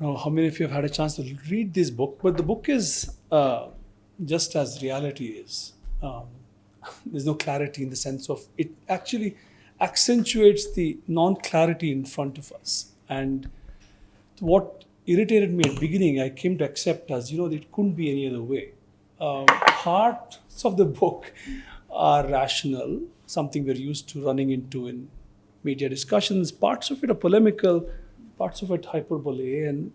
know how many of you have had a chance to read this book, but the book is just as reality is. There's no clarity in the sense of it actually accentuates the non-clarity in front of us. And what irritated me at the beginning, I came to accept as, it couldn't be any other way. Parts of the book are rational, something we're used to running into in media discussions. Parts of it are polemical, parts of it hyperbole, and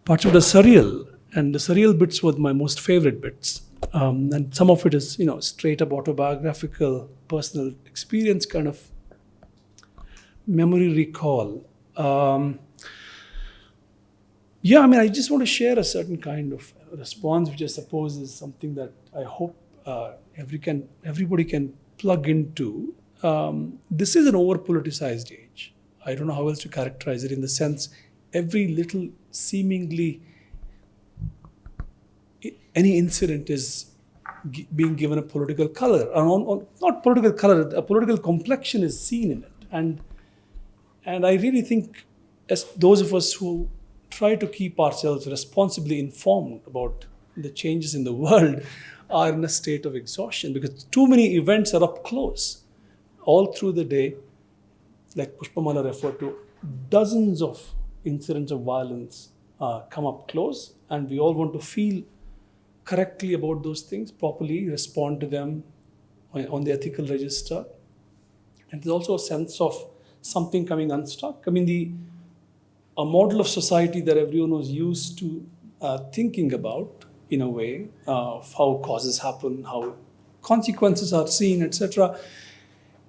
parts of it are surreal. And the surreal bits were my most favorite bits. And some of it is, straight up autobiographical, personal experience kind of memory recall. I just want to share a certain kind of response, which I suppose is something that I hope everybody can plug into. This is an over-politicized age. I don't know how else to characterize it, in the sense every little seemingly any incident is being given a political color, or not political color, a political complexion is seen in it. And I really think, as those of us who try to keep ourselves responsibly informed about the changes in the world, are in a state of exhaustion, because too many events are up close all through the day. Like Pushpamala referred to, dozens of incidents of violence come up close, and we all want to feel correctly about those things, properly respond to them on the ethical register. And there's also a sense of something coming unstuck. A model of society that everyone was used to thinking about, in a way, of how causes happen, how consequences are seen, etc.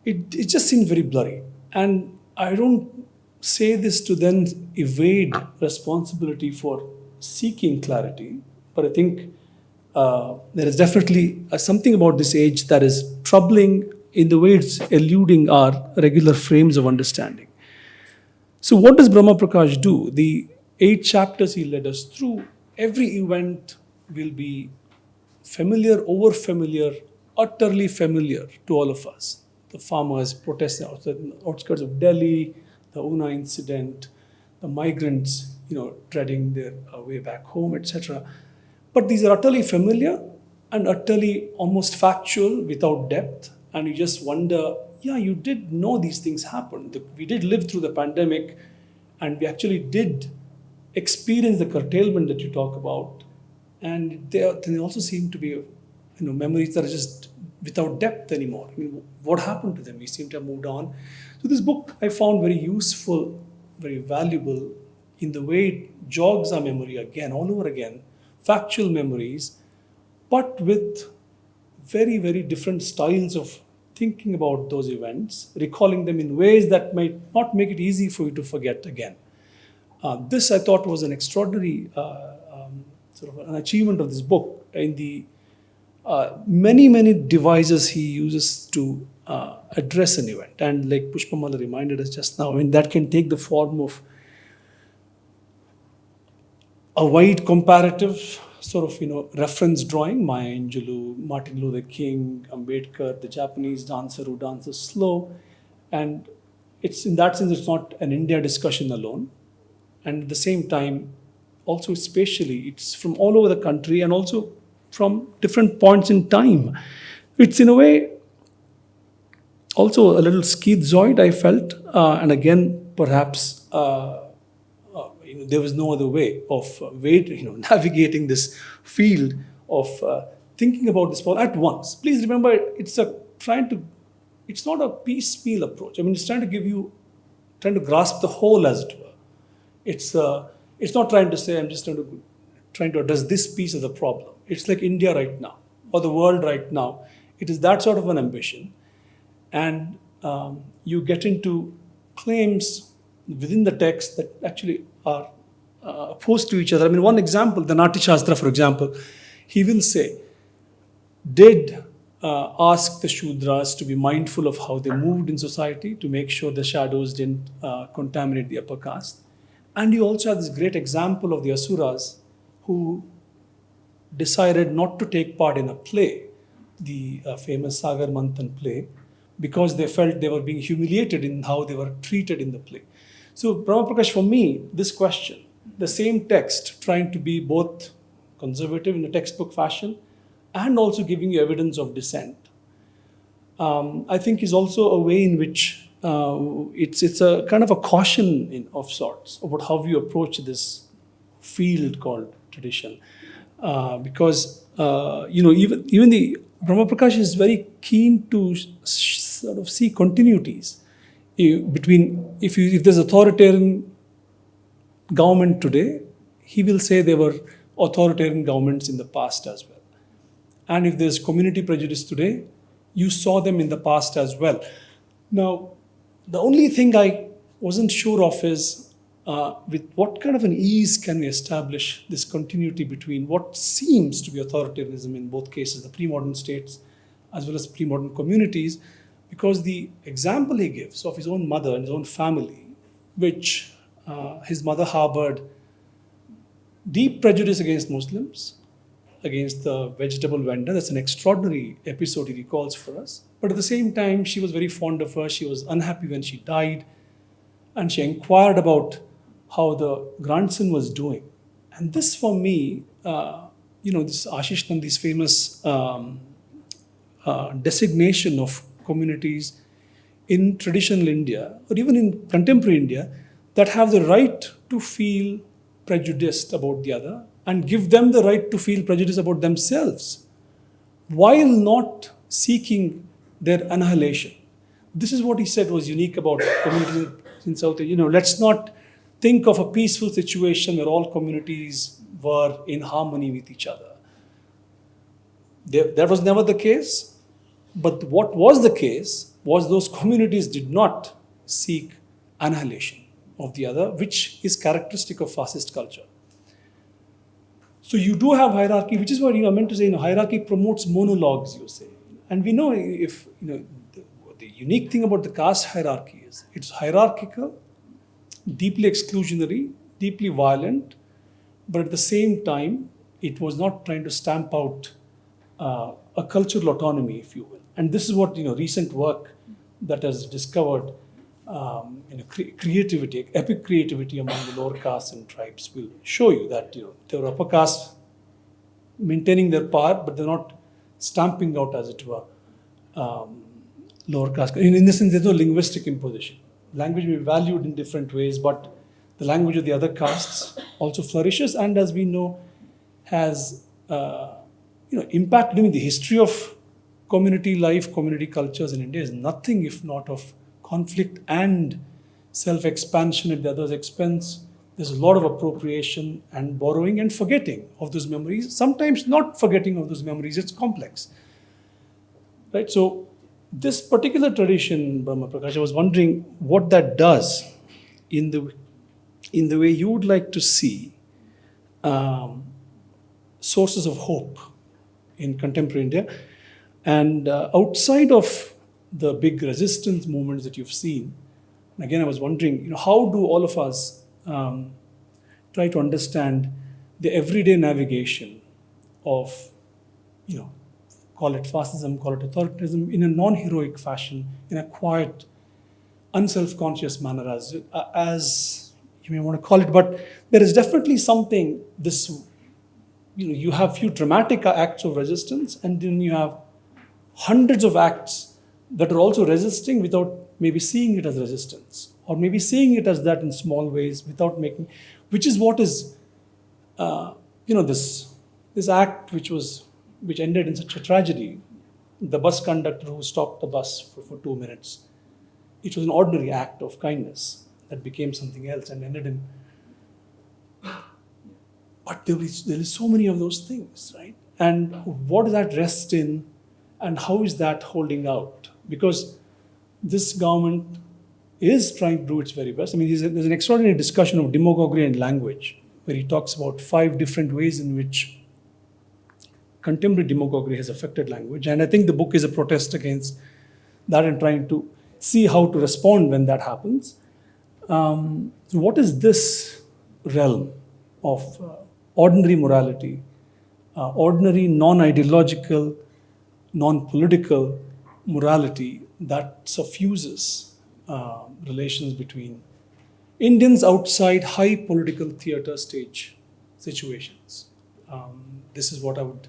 It just seemed very blurry. And I don't say this to then evade responsibility for seeking clarity, but I think there is definitely something about this age that is troubling in the way it's eluding our regular frames of understanding. So what does Brahma Prakash do? The 8 chapters he led us through, every event will be familiar, over-familiar, utterly familiar to all of us. The farmers protesting outside the outskirts of Delhi, the Una incident, the migrants, treading their way back home, etc. But these are utterly familiar and utterly almost factual, without depth. And you just wonder, you did know these things happened. We did live through the pandemic, and we actually did experience the curtailment that you talk about. And they also seem to be, memories that are just without depth anymore. What happened to them? We seem to have moved on. So this book I found very useful, very valuable, in the way it jogs our memory again, all over again, factual memories, but with very, very different styles of thinking about those events, recalling them in ways that might not make it easy for you to forget again. This, I thought, was an extraordinary sort of an achievement of this book, in the many, many devices he uses to address an event. And like Pushpamala reminded us just now, that can take the form of a wide comparative sort of, reference drawing, Maya Angelou, Martin Luther King, Ambedkar, the Japanese dancer who dances slow. And it's, in that sense, it's not an India discussion alone. And at the same time, also spatially, it's from all over the country, and also from different points in time. It's, in a way, also a little schizoid, I felt. And again, perhaps there was no other way of navigating this field of thinking about this all at once. Please remember, it's not a piecemeal approach. It's trying to grasp the whole, as it were. It's not trying to say, I'm just trying to address this piece of the problem. It's like India right now, or the world right now. It is that sort of an ambition. And you get into claims within the text that actually are opposed to each other. One example, the Nati Shastra, for example, he will say, did ask the Shudras to be mindful of how they moved in society, to make sure the shadows didn't contaminate the upper caste. And you also have this great example of the Asuras who decided not to take part in a play, the famous Sagar Manthan play, because they felt they were being humiliated in how they were treated in the play. So Brahma Prakash, for me, this question, the same text, trying to be both conservative in a textbook fashion and also giving you evidence of dissent, I think is also a way in which it's a kind of a caution of sorts about how you approach this field called tradition, because even the Brahma Prakash is very keen to sort of see continuities between if there's authoritarian government today, he will say there were authoritarian governments in the past as well. And if there's community prejudice today, you saw them in the past as well. Now, the only thing I wasn't sure of is with what kind of an ease can we establish this continuity between what seems to be authoritarianism in both cases, the pre-modern states as well as pre-modern communities, because the example he gives of his own mother and his own family, which his mother harbored deep prejudice against Muslims, against the vegetable vendor. That's an extraordinary episode he recalls for us. But at the same time, she was very fond of her. She was unhappy when she died. And she inquired about how the grandson was doing. And this for me, this Ashish Nandi's famous designation of communities in traditional India, or even in contemporary India, that have the right to feel prejudiced about the other and give them the right to feel prejudice about themselves while not seeking their annihilation. This is what he said was unique about communities in South Asia. Let's not think of a peaceful situation where all communities were in harmony with each other. That was never the case. But what was the case was those communities did not seek annihilation of the other, which is characteristic of fascist culture. So you do have hierarchy, which is what I meant to say. Hierarchy promotes monologues, you say. And we know if the unique thing about the caste hierarchy is it's hierarchical, deeply exclusionary, deeply violent, but at the same time, it was not trying to stamp out a cultural autonomy, if you will. And this is what recent work that has discovered creativity, epic creativity among the lower castes and tribes will show you that there were upper castes maintaining their power, but they're not stamping out, as it were, lower caste. In this sense, there's no linguistic imposition. Language may be valued in different ways, but the language of the other castes also flourishes, and as we know, has impacted. The history of community life, community cultures in India is nothing if not of conflict and self-expansion at the other's expense. There's a lot of appropriation and borrowing and forgetting of those memories. Sometimes not forgetting of those memories, it's complex. Right? So this particular tradition, Brahma Prakash, I was wondering what that does in the way you would like to see sources of hope in contemporary India. And outside of the big resistance movements that you've seen, and again, I was wondering, how do all of us try to understand the everyday navigation of, call it fascism, call it authoritarianism, in a non-heroic fashion, in a quiet, unself-conscious manner, as you may want to call it. But there is definitely something, you have few dramatic acts of resistance, and then you have hundreds of acts that are also resisting without maybe seeing it as resistance, or maybe seeing it as that in small ways without making, which is what is, this act which ended in such a tragedy. The bus conductor who stopped the bus for 2 minutes. It was an ordinary act of kindness that became something else and ended in. But there is so many of those things, right? And what does that rest in? And how is that holding out? Because this government is trying to do its very best. There's an extraordinary discussion of demagoguery and language, where he talks about 5 different ways in which contemporary demagoguery has affected language. And I think the book is a protest against that and trying to see how to respond when that happens. So what is this realm of ordinary morality, ordinary non-ideological, non-political morality that suffuses relations between Indians outside high political theater stage situations? This is what I would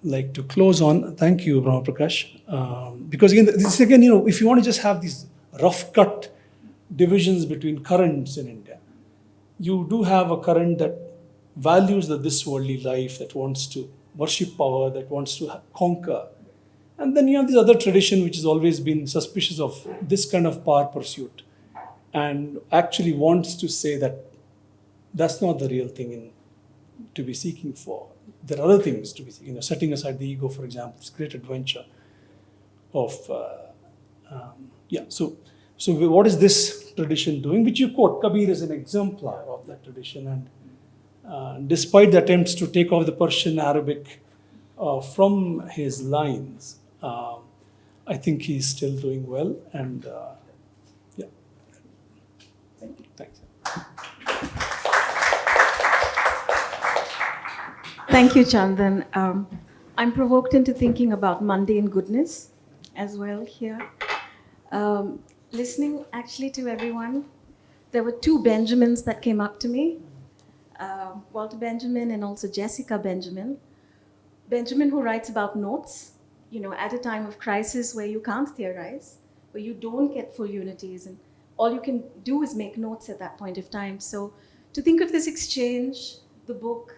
like to close on. Thank you, Brahma Prakash. Because again, if you want to just have these rough cut divisions between currents in India, you do have a current that values this worldly life, that wants to worship power, that wants to conquer. And then you have this other tradition which has always been suspicious of this kind of power pursuit and actually wants to say that that's not the real thing to be seeking for. There are other things to be seeking, setting aside the ego, for example, this great adventure of, So what is this tradition doing? Which you quote Kabir as an exemplar of that tradition. And despite the attempts to take off the Persian Arabic from his lines, I think he's still doing well. And yeah. Thank you. Thanks. Thank you, Chandan. I'm provoked into thinking about mundane goodness as well here. Listening actually to everyone, there were two Benjamins that came up to me, Walter Benjamin and also Jessica Benjamin. Benjamin, who writes about notes, at a time of crisis where you can't theorize, where you don't get full unities, and all you can do is make notes at that point of time. So to think of this exchange, the book,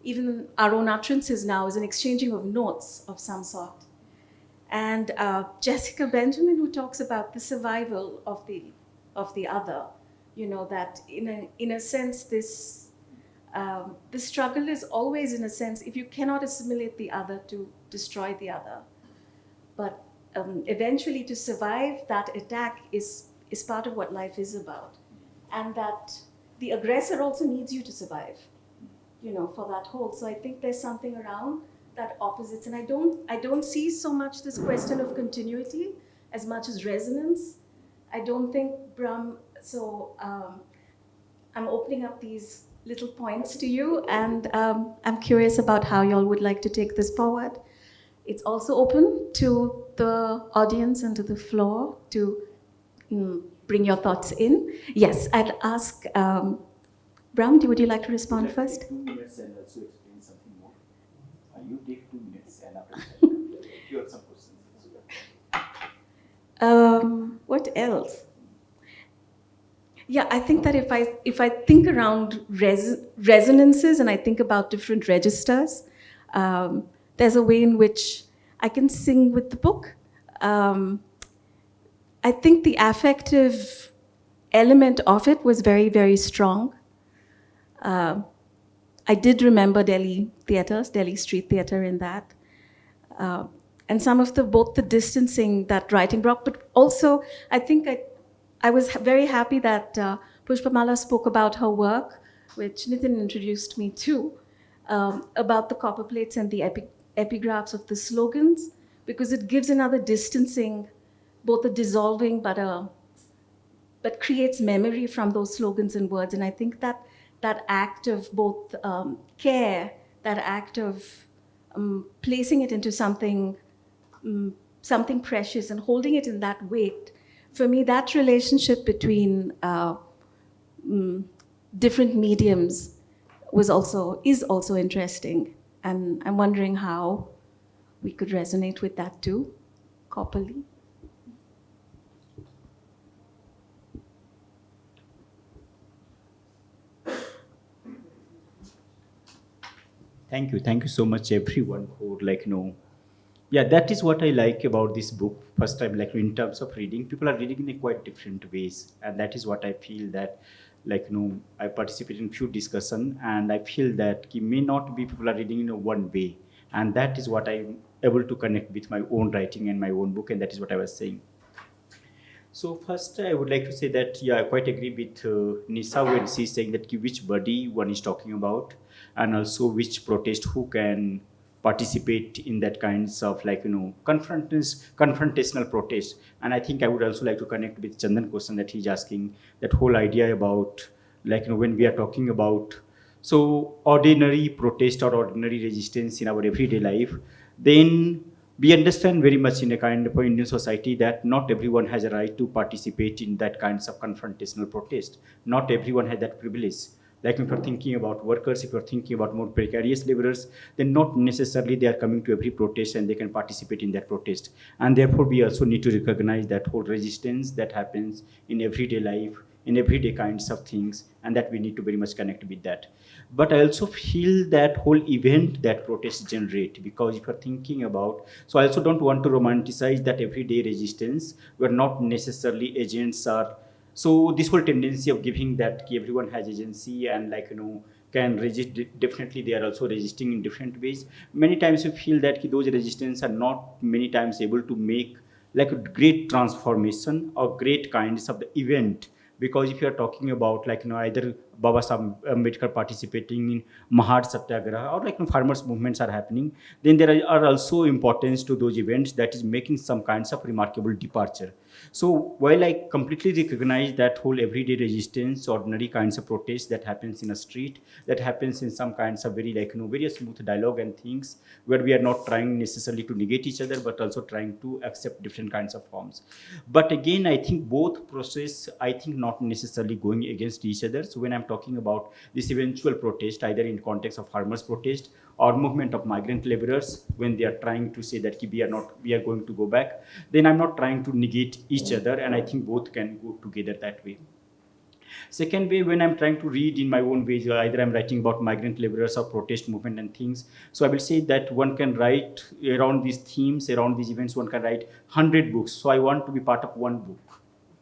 even our own utterances now, is an exchanging of notes of some sort. And Jessica Benjamin, who talks about the survival of the other, that in a sense this struggle is always, in a sense, if you cannot assimilate the other, to destroy the other. But eventually to survive that attack is part of what life is about. And that the aggressor also needs you to survive, for that whole. So I think there's something around that opposites. And I don't see so much this question of continuity as much as resonance. I don't think Brahm, so I'm opening up these little points to you, and I'm curious about how y'all would like to take this forward. It's also open to the audience and to the floor to bring your thoughts in. Yes, I'd ask, Brahm, would you like to respond first? 2 minutes and also explain something more. You take 2 minutes and after that, you have some questions. What else? Yeah, I think that if I think around resonances and I think about different registers, there's a way in which I can sing with the book. I think the affective element of it was very, very strong. I did remember Delhi theatres, Delhi street theatre in that. And some of both the distancing that writing brought, but also I think I was very happy that Pushpamala spoke about her work, which Nitin introduced me to, about the copper plates and the epigraphs of the slogans, because it gives another distancing, both a dissolving but creates memory from those slogans and words. And I think that act of both care, that act of placing it into something precious and holding it in that weight, for me, that relationship between different mediums is also interesting. And I'm wondering how we could resonate with that too, copperly. Thank you so much, everyone, for yeah, that is what I like about this book. First time, in terms of reading, people are reading in a quite different ways, and that is what I feel that, I participate in few discussion, and I feel that may not be people are reading in one way, and that is what I'm able to connect with my own writing and my own book, and that is what I was saying. So first, I would like to say that, yeah, I quite agree with Nisa when she's saying that which body one is talking about, and also which protest, who can participate in that kinds of confrontational protest. And I think I would also like to connect with Chandan's question that he's asking, that whole idea about when we are talking about so ordinary protest or ordinary resistance in our everyday life, then we understand very much in a kind of Indian society that not everyone has a right to participate in that kinds of confrontational protest. Not everyone has that privilege. If you're thinking about workers, if you're thinking about more precarious laborers, then not necessarily they are coming to every protest and they can participate in that protest. And therefore, we also need to recognize that whole resistance that happens in everyday life, in everyday kinds of things, and that we need to very much connect with that. But I also feel that whole event that protests generate, because if you're thinking about, so I also don't want to romanticize that everyday resistance, we're not necessarily agents are, so this whole tendency of giving that everyone has agency and can resist, definitely they are also resisting in different ways. Many times we feel that those resistance are not many times able to make like a great transformation or great kinds of the event, because if you are talking about either Baba Sahib Ambedkar participating in Mahad Satyagraha or farmers movements are happening, then there are also importance to those events that is making some kinds of remarkable departure. So while I completely recognize that whole everyday resistance, ordinary kinds of protest that happens in a street, that happens in some kinds of very very smooth dialogue and things where we are not trying necessarily to negate each other, but also trying to accept different kinds of forms. But again, I think both process, I think not necessarily going against each other. So when I'm talking about this eventual protest, either in context of farmers protest or movement of migrant laborers, when they are trying to say that we are going to go back, then I'm not trying to negate each other, and I think both can go together that way. Second way, when I'm trying to read in my own ways, either I'm writing about migrant laborers or protest movement and things, so I will say that one can write around these themes, around these events, one can write 100 books. So I want to be part of one book.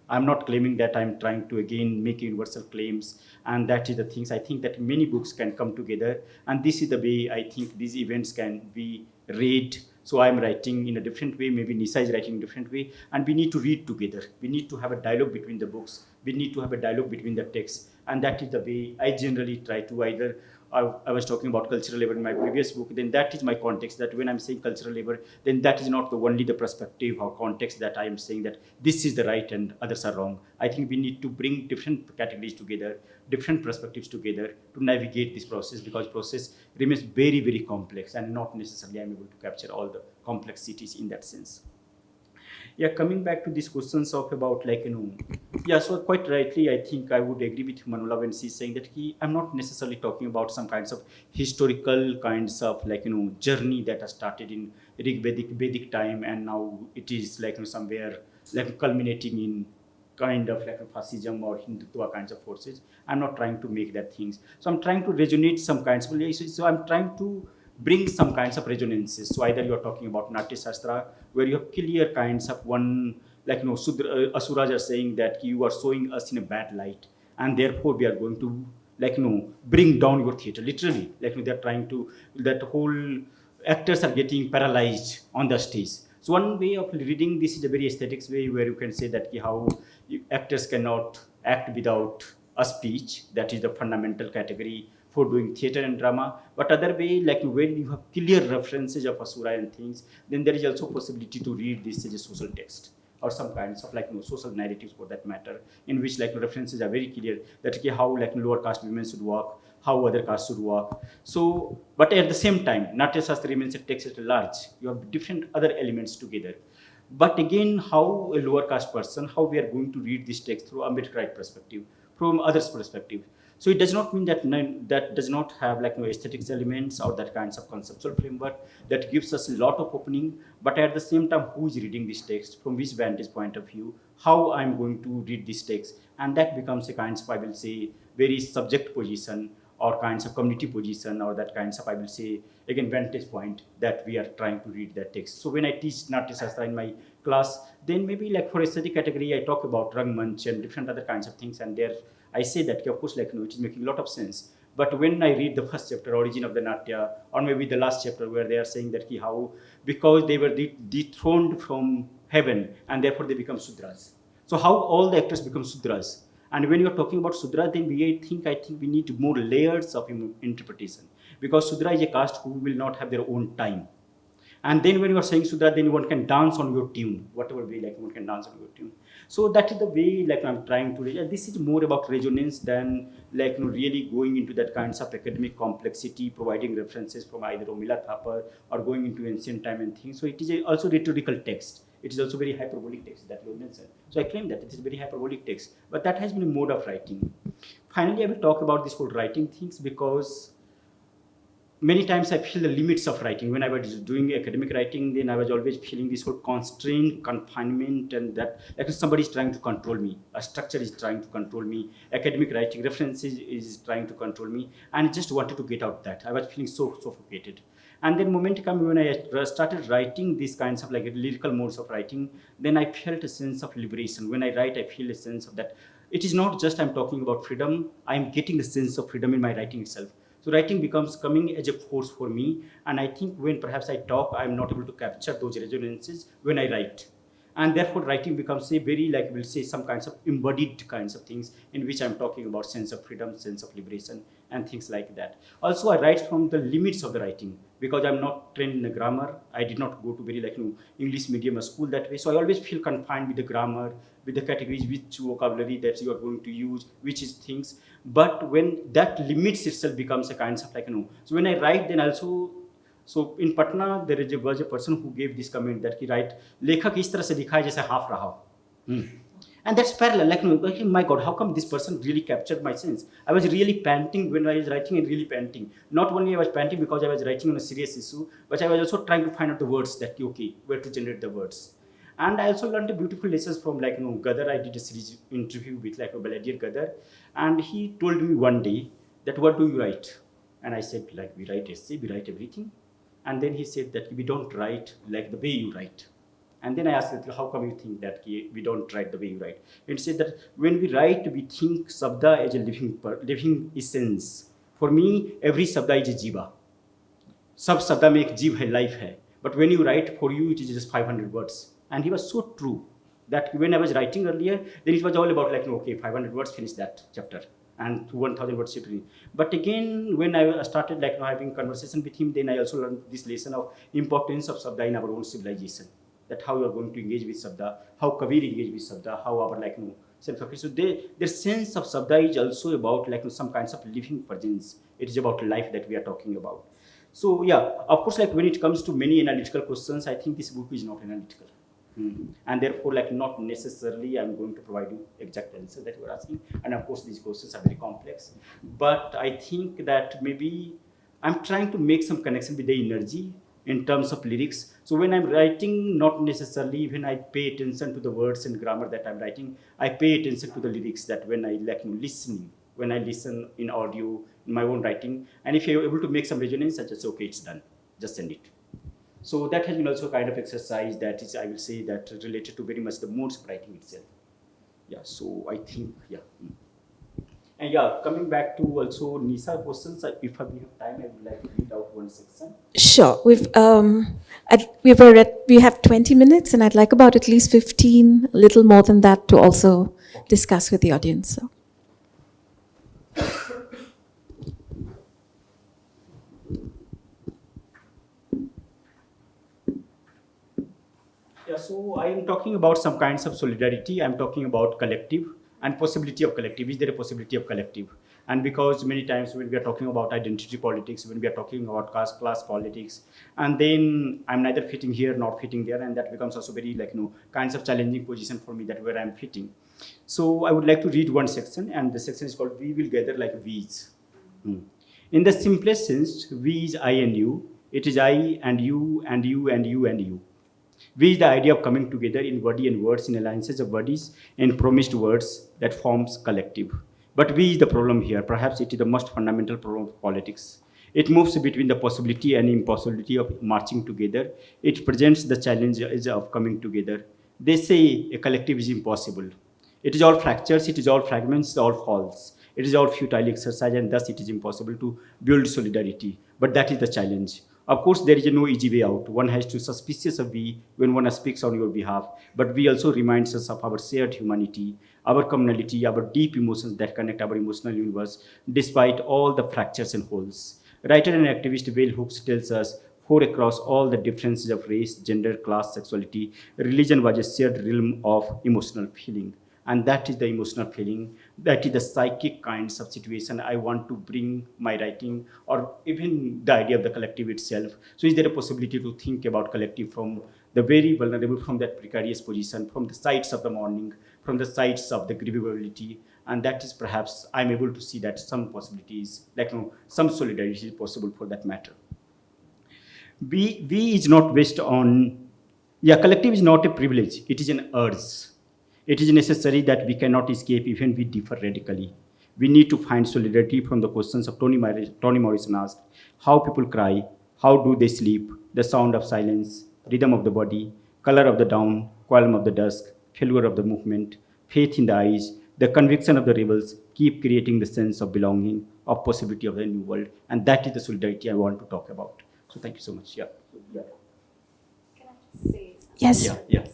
I'm not claiming that I'm trying to again make universal claims, and that is the things. I think that many books can come together, and this is the way I think these events can be read. So I'm writing in a different way, maybe Nisa is writing in a different way, and we need to read together. We need to have a dialogue between the books. We need to have a dialogue between the texts, and that is the way I generally try to either. I was talking about cultural labor in my previous book, then that is my context, that when I'm saying cultural labor, then that is not only the perspective or context that I am saying that this is the right and others are wrong. I think we need to bring different categories together, different perspectives together to navigate this process, because process remains very, very complex and not necessarily I'm able to capture all the complexities in that sense. Yeah, coming back to these questions of about yeah, so quite rightly I think I would agree with Manula when she's saying that I'm not necessarily talking about some kinds of historical kinds of journey that has started in Vedic time, and now it is somewhere culminating in kind of fascism or Hindutva kinds of forces. I'm not trying to make that things. So I'm trying to resonate some kinds of, so I'm trying to bring some kinds of resonances. So either you're talking about Natya Shastra, where you have clear kinds of one, Asuras are saying that you are showing us in a bad light, and therefore we are going to bring down your theater, literally. They're trying to, that whole actors are getting paralyzed on the stage. So one way of reading this is a very aesthetics way, where you can say that how actors cannot act without a speech. That is the fundamental category for doing theater and drama. But other way, when you have clear references of Asura and things, then there is also possibility to read this as a social text or some kinds of social narratives for that matter, in which references are very clear that how lower caste women should work, how other castes should work. So, but at the same time, Natya Shastra remains a text at large. You have different other elements together. But again, how a lower caste person, how we are going to read this text through Ambedkarite perspective, from others' perspective. So it does not mean that that does not have aesthetics elements or that kinds of conceptual framework that gives us a lot of opening. But at the same time, who is reading this text, from which vantage point of view, how I'm going to read this text, and that becomes a kinds of, I will say, very subject position or kinds of community position, or that kinds of, I will say, again, vantage point that we are trying to read that text. So when I teach Natya Shastra in my class, then maybe for aesthetic category, I talk about Rangmanch and different other kinds of things, and there I say that, of course, it is making a lot of sense. But when I read the first chapter, Origin of the Natya, or maybe the last chapter where they are saying that how, because they were dethroned from heaven, and therefore they become Sudras. So how all the actors become Sudras? And when you're talking about Sudra, then I think we need more layers of interpretation, because Sudra is a caste who will not have their own time. And then when you are saying Sudra, then one can dance on your tune, whatever way one can dance on your tune. So that is the way I'm trying to read. This is more about resonance than really going into that kinds of academic complexity, providing references from either Romila Thapar or going into ancient time and things. So it is also rhetorical text. It is also very hyperbolic text that you mentioned. So I claim that it is a very hyperbolic text, but that has been a mode of writing. Finally, I will talk about this whole writing things, because many times I feel the limits of writing. When I was doing academic writing, then I was always feeling this whole constraint, confinement, and that like somebody is trying to control me. A structure is trying to control me. Academic writing references is trying to control me, and I just wanted to get out that. I was feeling so suffocated. And then moment came when I started writing these kinds of like lyrical modes of writing, then I felt a sense of liberation. When I write, I feel a sense of that. It is not just I'm talking about freedom, I'm getting a sense of freedom in my writing itself. So writing becomes coming as a force for me. And I think when perhaps I talk, I'm not able to capture those resonances when I write. And therefore writing becomes a very, like we'll say, some kinds of embodied kinds of things in which I'm talking about sense of freedom, sense of liberation, and things like that. Also, I write from the limits of the writing because I'm not trained in the grammar. I did not go to very English medium or school that way. So I always feel confined with the grammar, with the categories, which vocabulary that you are going to use, which is things. But when that limits itself becomes a kind of so when I write, then also, so in Patna, was a person who gave this comment that he write, लेखक इस तरह से दिखाए जैसे half रहा हो. And that's parallel, like, my God, how come this person really captured my sense? I was really panting when I was writing and really panting. Not only I was panting because I was writing on a serious issue, but I was also trying to find out the words that, okay, where to generate the words. And I also learned a beautiful lessons from Gadar. I did a series interview with a Balladier Gadar. And he told me one day that, what do you write? And I said, we write essay, we write everything. And then he said that we don't write like the way you write. And then I asked him, how come you think that we don't write the way you write? And he said that when we write, we think sabda as a living essence. For me, every sabda is a jiva. Sab sabda mein ek jeev hai, life hai. But when you write, for you, it is just 500 words. And he was so true that when I was writing earlier, then it was all about okay, 500 words, finish that chapter. And 1,000 words chapter. But again, when I started having conversation with him, then I also learned this lesson of importance of sabda in our own civilization. That how you are going to engage with sabda, how Kabir engage with sabda, how our self-appreciation. So their sense of sabda is also about some kinds of living presence. It is about life that we are talking about. So yeah, of course, when it comes to many analytical questions, I think this book is not analytical. And therefore, not necessarily I'm going to provide you exact answer that you are asking. And of course, these questions are very complex. But I think that maybe I'm trying to make some connection with the energy in terms of lyrics. So when I'm writing, not necessarily when I pay attention to the words and grammar that I'm writing, I pay attention to the lyrics that when I listening, when I listen in audio, in my own writing, and if you're able to make some resonance, I just say, okay, it's done, just send it. So that has been also kind of exercise that is, I will say, that related to very much the modes of writing itself. Yeah, so I think, yeah. And yeah, coming back to also Nisa questions, if we have time, I would like to read out one section. Sure. We have 20 minutes, and I'd like about at least 15, a little more than that, to also discuss with the audience. So. Yeah, so I am talking about some kinds of solidarity. I'm talking about collective and possibility of collective. Is there a possibility of collective? And because many times when we are talking about identity politics, when we are talking about class politics, and then I'm neither fitting here nor fitting there, and that becomes also very kinds of challenging position for me, that where I'm fitting. So I would like to read one section, and the section is called "We Will Gather Like We's." In the simplest sense, we is I and you. It is I and you and you and you and you. We is the idea of coming together in body and words, in alliances of bodies and promised words that forms collective. But we is the problem here. Perhaps it is the most fundamental problem of politics. It moves between the possibility and impossibility of marching together. It presents the challenge of coming together. They say a collective is impossible. It is all fractures, it is all fragments, it is all false. It is all futile exercise, and thus it is impossible to build solidarity. But that is the challenge. Of course, there is no easy way out. One has to be suspicious of we when one speaks on your behalf. But we also reminds us of our shared humanity, our commonality, our deep emotions that connect our emotional universe, despite all the fractures and holes. Writer and activist Bell Hooks tells us, for across all the differences of race, gender, class, sexuality, religion was a shared realm of emotional feeling. And that is the emotional feeling, that is the psychic kinds of situation I want to bring my writing, or even the idea of the collective itself. So is there a possibility to think about collective from the very vulnerable, from that precarious position, from the sides of the mourning, from the sides of the grievability, And that is perhaps I'm able to see that some possibilities, some solidarity is possible for that matter. We is not based on, collective is not a privilege, it is an urge. It is necessary that we cannot escape even we differ radically. We need to find solidarity from the questions of Toni Morrison asked, how people cry, how do they sleep, the sound of silence, rhythm of the body, color of the dawn, qualm of the dusk, failure of the movement, faith in the eyes, the conviction of the rebels keep creating the sense of belonging, of possibility of a new world. And that is the solidarity I want to talk about. So thank you so much. Yeah. Can I just say? Yes. Yeah.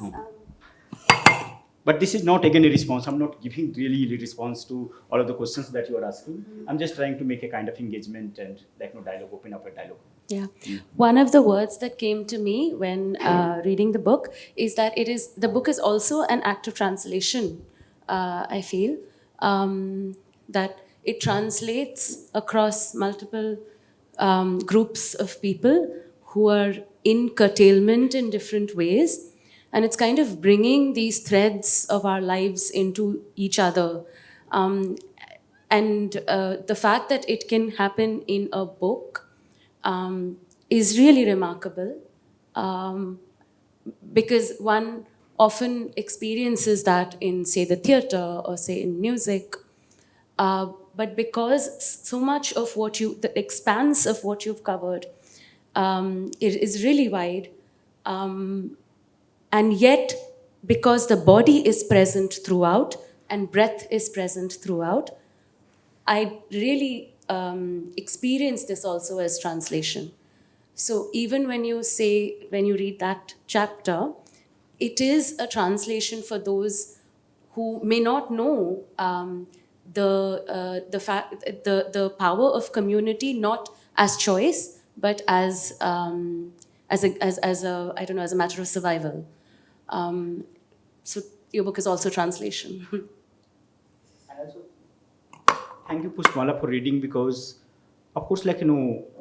But this is not again a response. I'm not giving really a response to all of the questions that you are asking. I'm just trying to make a kind of engagement and dialogue, open up a dialogue. Yeah. One of the words that came to me when reading the book is that the book is also an act of translation, I feel. That it translates across multiple groups of people who are in curtailment in different ways. And it's kind of bringing these threads of our lives into each other. And the fact that it can happen in a book is really remarkable, because one often experiences that in, say, the theater or, say, in music. But because so much of the expanse of what you've covered, it is really wide. And yet, because the body is present throughout and breath is present throughout, I really experience this also as translation. So even when you read that chapter, it is a translation for those who may not know the power of community, not as choice, but as a matter of survival. So your book is also translation. And also, thank you, Pushpala, for reading, because, of course,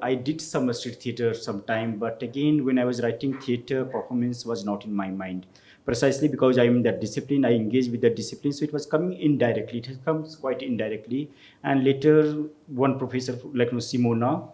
I did some street theater sometime, but again, when I was writing theater, performance was not in my mind. Precisely because I am in that discipline, I engage with that discipline, so it was coming indirectly. It comes quite indirectly. And later, one professor, Simona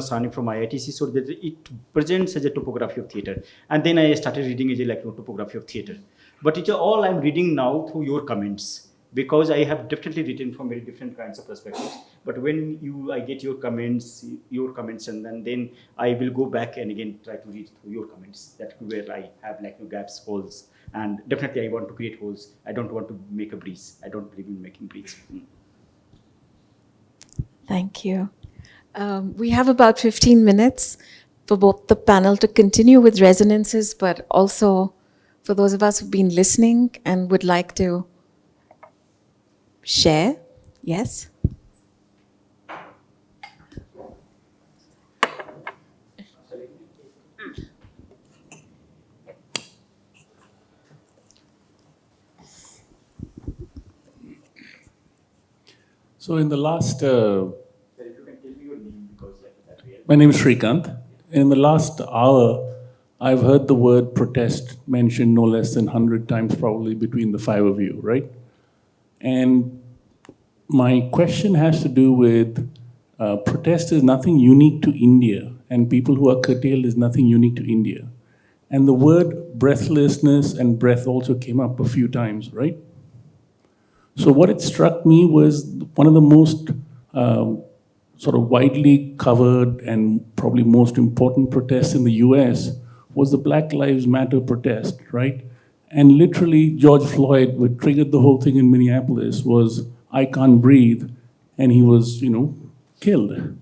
Sani from IITC, so that it presents as a topography of theater. And then I started reading as a topography of theater. But it's all I'm reading now through your comments, because I have definitely written from very different kinds of perspectives. But when I get your comments, and then I will go back and again try to read through your comments. That's where I have gaps, holes, and definitely I want to create holes. I don't want to make a breeze. I don't believe in making breeze. Thank you. We have about 15 minutes for both the panel to continue with resonances, but also for those of us who've been listening and would like to share. Yes? So in the last, my name is Shrikant. In the last hour, I've heard the word protest mentioned no less than 100 times probably between the five of you, right? And my question has to do with protest is nothing unique to India, and people who are curtailed is nothing unique to India. And the word breathlessness and breath also came up a few times, right? So what it struck me was one of the most sort of widely covered and probably most important protests in the US was the Black Lives Matter protest, right? And literally George Floyd, what triggered the whole thing in Minneapolis was, I can't breathe, and he was, killed.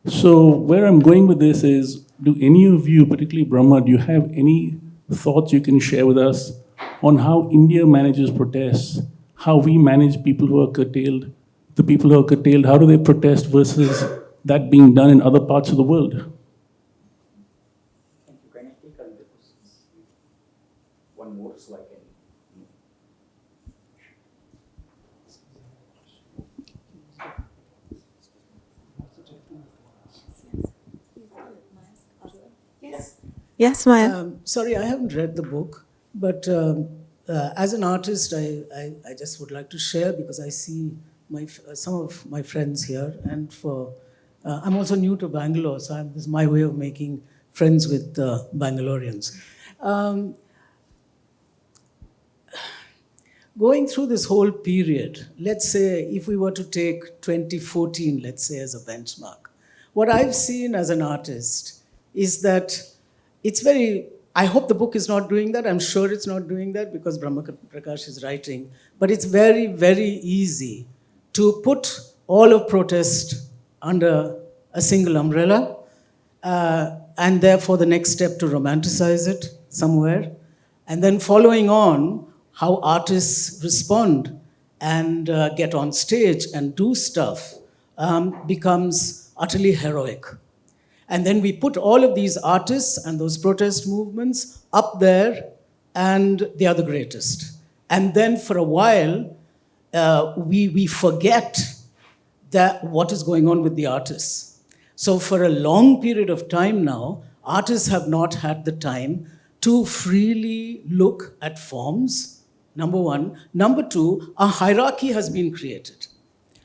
So where I'm going with this is, do any of you, particularly Brahma, do you have any thoughts you can share with us on how India manages protests, how we manage people who are curtailed, the people who are curtailed, how do they protest versus that being done in other parts of the world? Thank you. Can I take other questions? One more so I can. Yes, Maya. Sorry, I haven't read the book, but as an artist, I just would like to share because I see some of my friends here, and I'm also new to Bangalore, so this is my way of making friends with Bangaloreans. Um, Going through this whole period, let's say if we were to take 2014, let's say, as a benchmark, what I've seen as an artist is that it's very, I hope the book is not doing that. I'm sure it's not doing that because Brahma Prakash is writing. But it's very, very easy to put all of protest under a single umbrella, and therefore the next step to romanticize it somewhere. And then following on, how artists respond and get on stage and do stuff becomes utterly heroic. And then we put all of these artists and those protest movements up there, and they are the greatest. And then for a while, we forget that what is going on with the artists. So for a long period of time now, artists have not had the time to freely look at forms, number one. Number two, a hierarchy has been created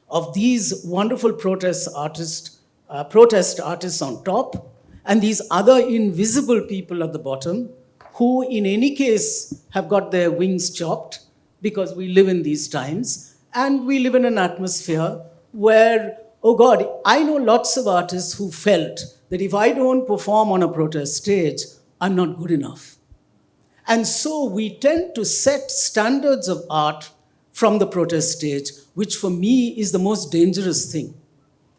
of these wonderful protest artists on top, and these other invisible people at the bottom, who in any case have got their wings chopped because we live in these times, and we live in an atmosphere where, oh God, I know lots of artists who felt that if I don't perform on a protest stage, I'm not good enough. And so we tend to set standards of art from the protest stage, which for me is the most dangerous thing.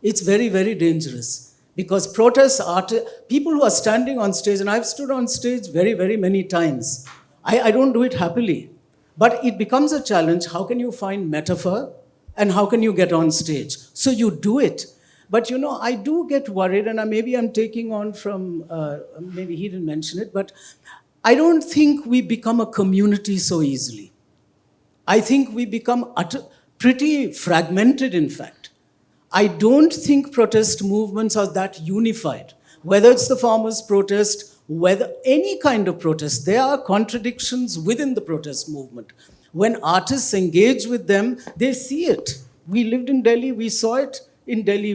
It's very, very dangerous because protest art, people who are standing on stage, and I've stood on stage very, very many times. I don't do it happily, but it becomes a challenge. How can you find metaphor and how can you get on stage? So you do it. But you know, I do get worried, and maybe I'm taking on from, maybe he didn't mention it, but I don't think we become a community so easily. I think we become pretty fragmented, in fact. I don't think protest movements are that unified. Whether it's the farmers' protest, whether any kind of protest, there are contradictions within the protest movement. When artists engage with them, they see it. We lived in Delhi, we saw it in Delhi,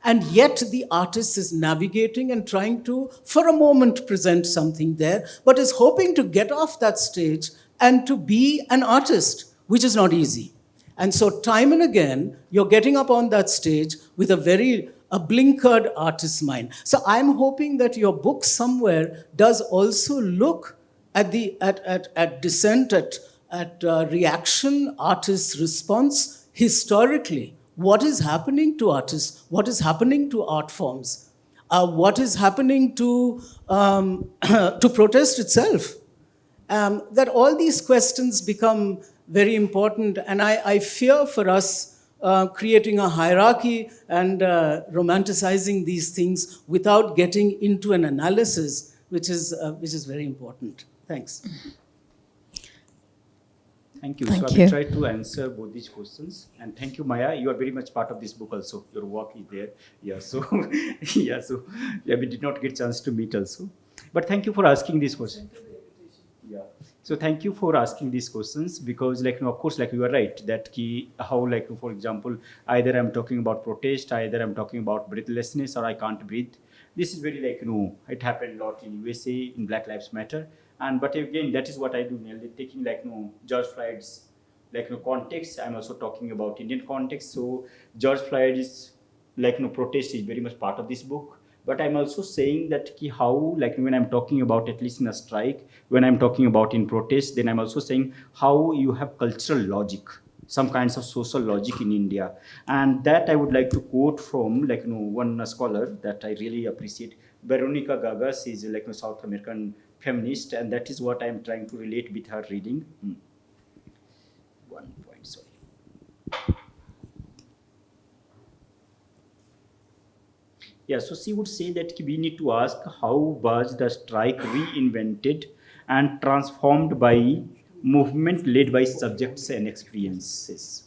and yet the artist is navigating and trying to, for a moment, present something there, but is hoping to get off that stage and to be an artist, which is not easy. And so time and again, you're getting up on that stage with a blinkered artist's mind. So I'm hoping that your book somewhere does also look at dissent, at reaction, artist's response historically. What is happening to artists? What is happening to art forms? What is happening to protest itself? That all these questions become very important, and I fear for us creating a hierarchy and romanticizing these things without getting into an analysis, which is very important. Thanks. Thank you. Thank so I you. will try to answer both these questions. And thank you, Maya. You are very much part of this book also. Your work is there. Yeah, so we did not get chance to meet also. But thank you for asking this question. Yeah. So thank you for asking these questions because, of course, you are right that how, for example, either I'm talking about protest, either I'm talking about breathlessness, or I can't breathe. This is very it happened a lot in USA in Black Lives Matter. But again, that is what I do, taking George Floyd's context. I'm also talking about Indian context. So George Floyd is protest is very much part of this book. But I'm also saying that how, when I'm talking about at least in a strike, when I'm talking about in protest, then I'm also saying how you have cultural logic, some kinds of social logic in India. And that I would like to quote from one scholar that I really appreciate. Veronica Gagas is a South American feminist, and that is what I'm trying to relate with her reading. 1 point, sorry. Yeah, so she would say that we need to ask how was the strike reinvented and transformed by movement led by subjects and experiences.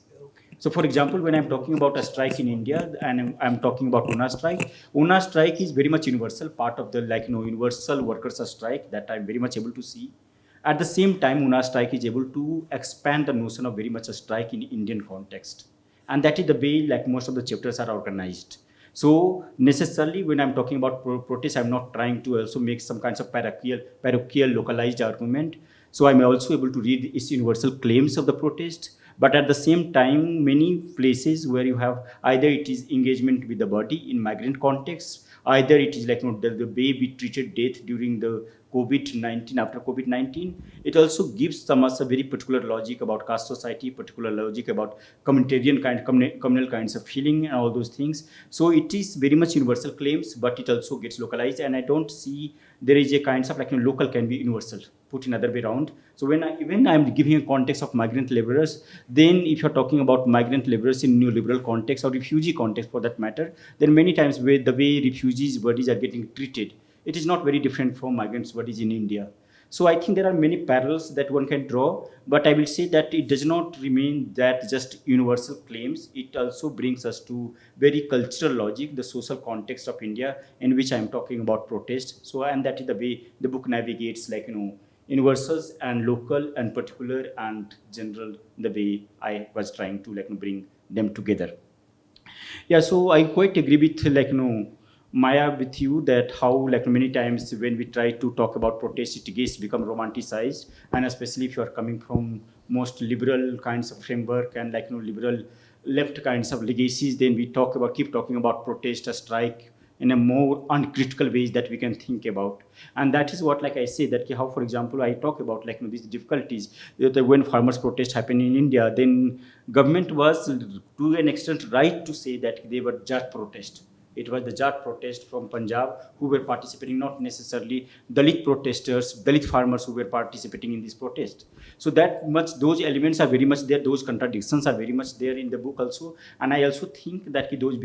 So, for example, when I'm talking about a strike in India, and I'm talking about Una strike is very much universal, part of the universal workers' strike that I'm very much able to see. At the same time, Una strike is able to expand the notion of very much a strike in Indian context. And that is the way like most of the chapters are organized. So necessarily when I'm talking about protest, I'm not trying to also make some kinds of parochial localized argument. So I'm also able to read its universal claims of the protest. But at the same time, many places where you have either it is engagement with the body in migrant context, either it is like the way we treated death during the COVID-19, after COVID-19, it also gives us a very particular logic about caste society, particular logic about communal kinds of feeling and all those things. So it is very much universal claims, but it also gets localized. And I don't see there is a kinds of local can be universal, put in other way around. So when I'm giving a context of migrant laborers, then if you're talking about migrant laborers in neoliberal context or refugee context for that matter, then many times the way refugees' bodies are getting treated, it is not very different from migrants' bodies in India. So I think there are many parallels that one can draw, but I will say that it does not remain that just universal claims. It also brings us to very cultural logic, the social context of India, in which I'm talking about protest. So, and that is the way the book navigates, universals and local and particular and general, the way I was trying to bring them together. Yeah, so I quite agree with Maya with you that how many times when we try to talk about protest, it gets become romanticized, and especially if you are coming from most liberal kinds of framework and liberal left kinds of legacies, then we keep talking about protest, a strike in a more uncritical ways that we can think about. And that is what, like I say, that how, for example, I talk about these difficulties that when farmers protest happen in India, then government was to an extent right to say that they were just protest. It was the Jat protest from Punjab who were participating, not necessarily Dalit protesters, Dalit farmers who were participating in this protest. So that much, those elements are very much there, those contradictions are very much there in the book also. And I also think that those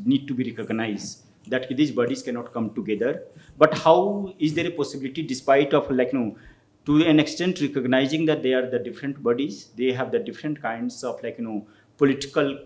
need to be recognized, that these bodies cannot come together. But how is there a possibility, despite of to an extent recognizing that they are the different bodies, they have the different kinds of political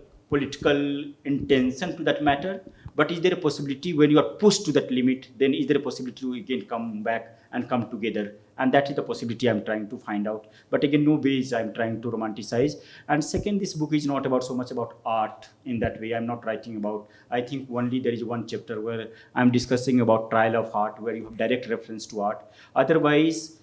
intention to that matter, but is there a possibility when you are pushed to that limit, then is there a possibility to again come back and come together? And that is the possibility I'm trying to find out. But again, no ways I'm trying to romanticize. And second, this book is not about so much about art in that way. I'm not writing about, I think only there is one chapter where I'm discussing about trial of art, where you have direct reference to art. Otherwise,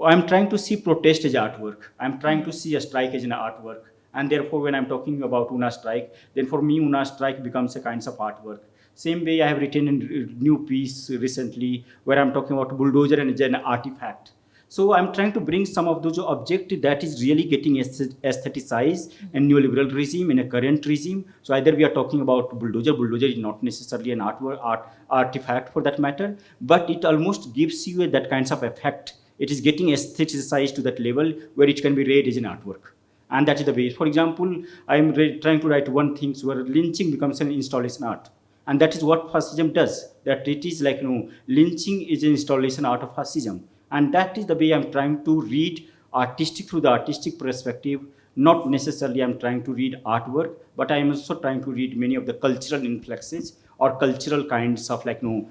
I'm trying to see protest as artwork. I'm trying to see a strike as an artwork. And therefore, when I'm talking about Una strike, then for me, Una strike becomes a kind of artwork. Same way I have written a new piece recently where I'm talking about bulldozer and an artifact. So I'm trying to bring some of those objects that is really getting aestheticized in neoliberal regime, in a current regime. So either we are talking about bulldozer is not necessarily an artifact for that matter, but it almost gives you that kinds of effect. It is getting aestheticized to that level where it can be read as an artwork. And that is the way. For example, I'm trying to write one thing where lynching becomes an installation art. And that is what fascism does. That it is lynching is an installation art of fascism. And that is the way I'm trying to read artistic through the artistic perspective. Not necessarily I'm trying to read artwork, but I'm also trying to read many of the cultural influxes or cultural kinds of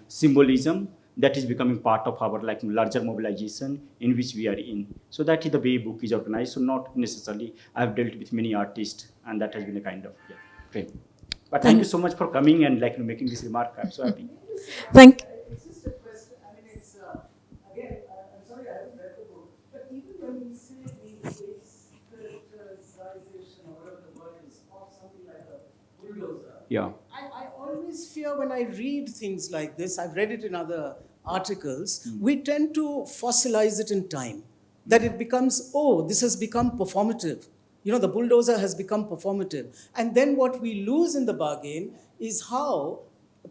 symbolism that is becoming part of our larger mobilization in which we are in. So that is the way book is organized. So not necessarily I've dealt with many artists, and that has been a kind of frame. But thank you so much for coming and making this remark. I'm so happy. Thank It's just a question. I mean, it's again. I'm sorry I haven't read the book, but even when we say the aestheticization or whatever the word is of something like a bulldozer, Yeah. I always fear when I read things like this. I've read it in other articles. We tend to fossilize it in time. That it becomes, oh, this has become performative. The bulldozer has become performative. And then what we lose in the bargain is how,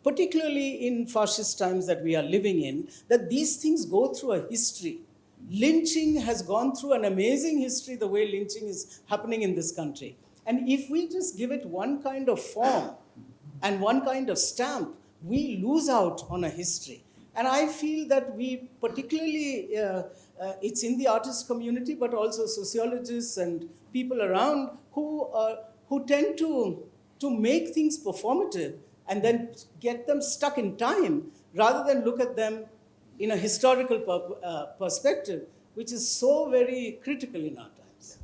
particularly in fascist times that we are living in, that these things go through a history. Lynching has gone through an amazing history, the way lynching is happening in this country. And if we just give it one kind of form and one kind of stamp, we lose out on a history. And I feel that we particularly, it's in the artist community, but also sociologists and people around who tend to make things performative and then get them stuck in time rather than look at them in a historical perspective. which is so very critical in our times.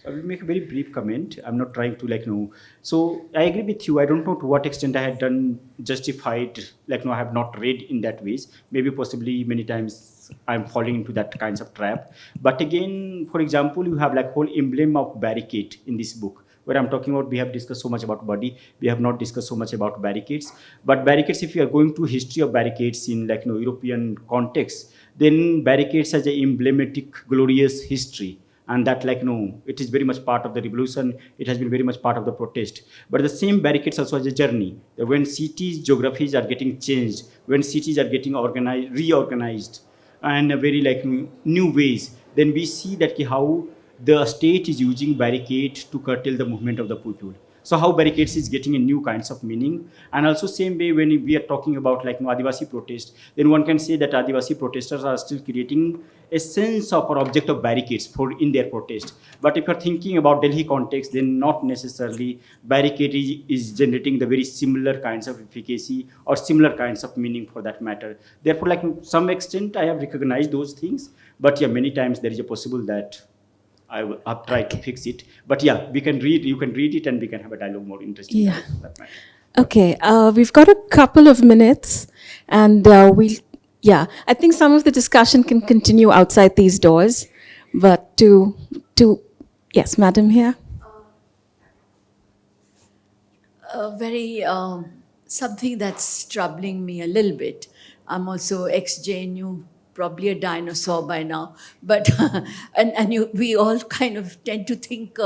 I will make a very brief comment. I'm not trying to So I agree with you. I don't know to what extent I had done justified, I have not read in that ways. Maybe possibly many times I'm falling into that kinds of trap. But again, for example, you have whole emblem of barricade in this book, where I'm talking about, we have discussed so much about body, we have not discussed so much about barricades. But barricades, if you are going to history of barricades in European context, then barricades has a emblematic, glorious history. And that it is very much part of the revolution, it has been very much part of the protest. But the same barricades also has a journey. When cities geographies are getting changed, when cities are getting organized, reorganized, and very new ways, then we see that how the state is using barricade to curtail the movement of the people. So how barricades is getting a new kinds of meaning. And also same way, when we are talking about Adivasi protest, then one can say that Adivasi protesters are still creating a sense of or object of barricades for in their protest. But if you're thinking about Delhi context, then not necessarily barricade is generating the very similar kinds of efficacy or similar kinds of meaning for that matter. Therefore, to some extent, I have recognized those things. But yeah, many times there is a possible that I've tried to fix it. But yeah, we can read. You can read it, and we can have a dialogue more interesting. Yeah. For that matter. Okay, we've got a couple of minutes, and I think some of the discussion can continue outside these doors. But yes, madam here. Very something that's troubling me a little bit. I'm also ex-JNU, probably a dinosaur by now, but we all kind of tend to think.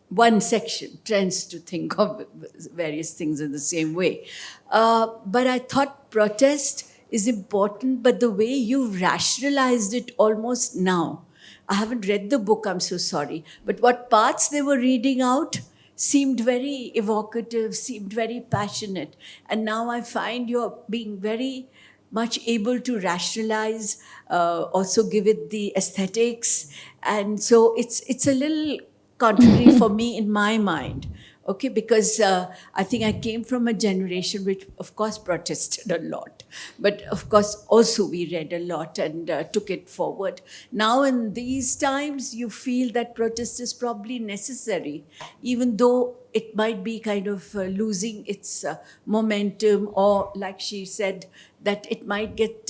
One section tends to think of various things in the same way. But I thought protest is important, but the way you've rationalized it almost now. I haven't read the book, I'm so sorry, but what parts they were reading out seemed very evocative, seemed very passionate. And now I find you're being very much able to rationalize, also give it the aesthetics. And so it's a little contrary for me in my mind, okay, because I think I came from a generation which of course protested a lot, but of course also we read a lot and took it forward. Now in these times you feel that protest is probably necessary, even though it might be kind of losing its momentum, or like she said, that it might get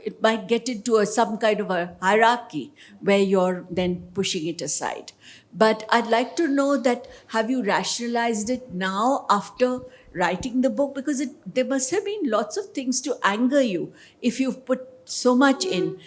it might get into some kind of a hierarchy where you're then pushing it aside. But I'd like to know that, have you rationalized it now after writing the book? Because there must have been lots of things to anger you if you've put so much in.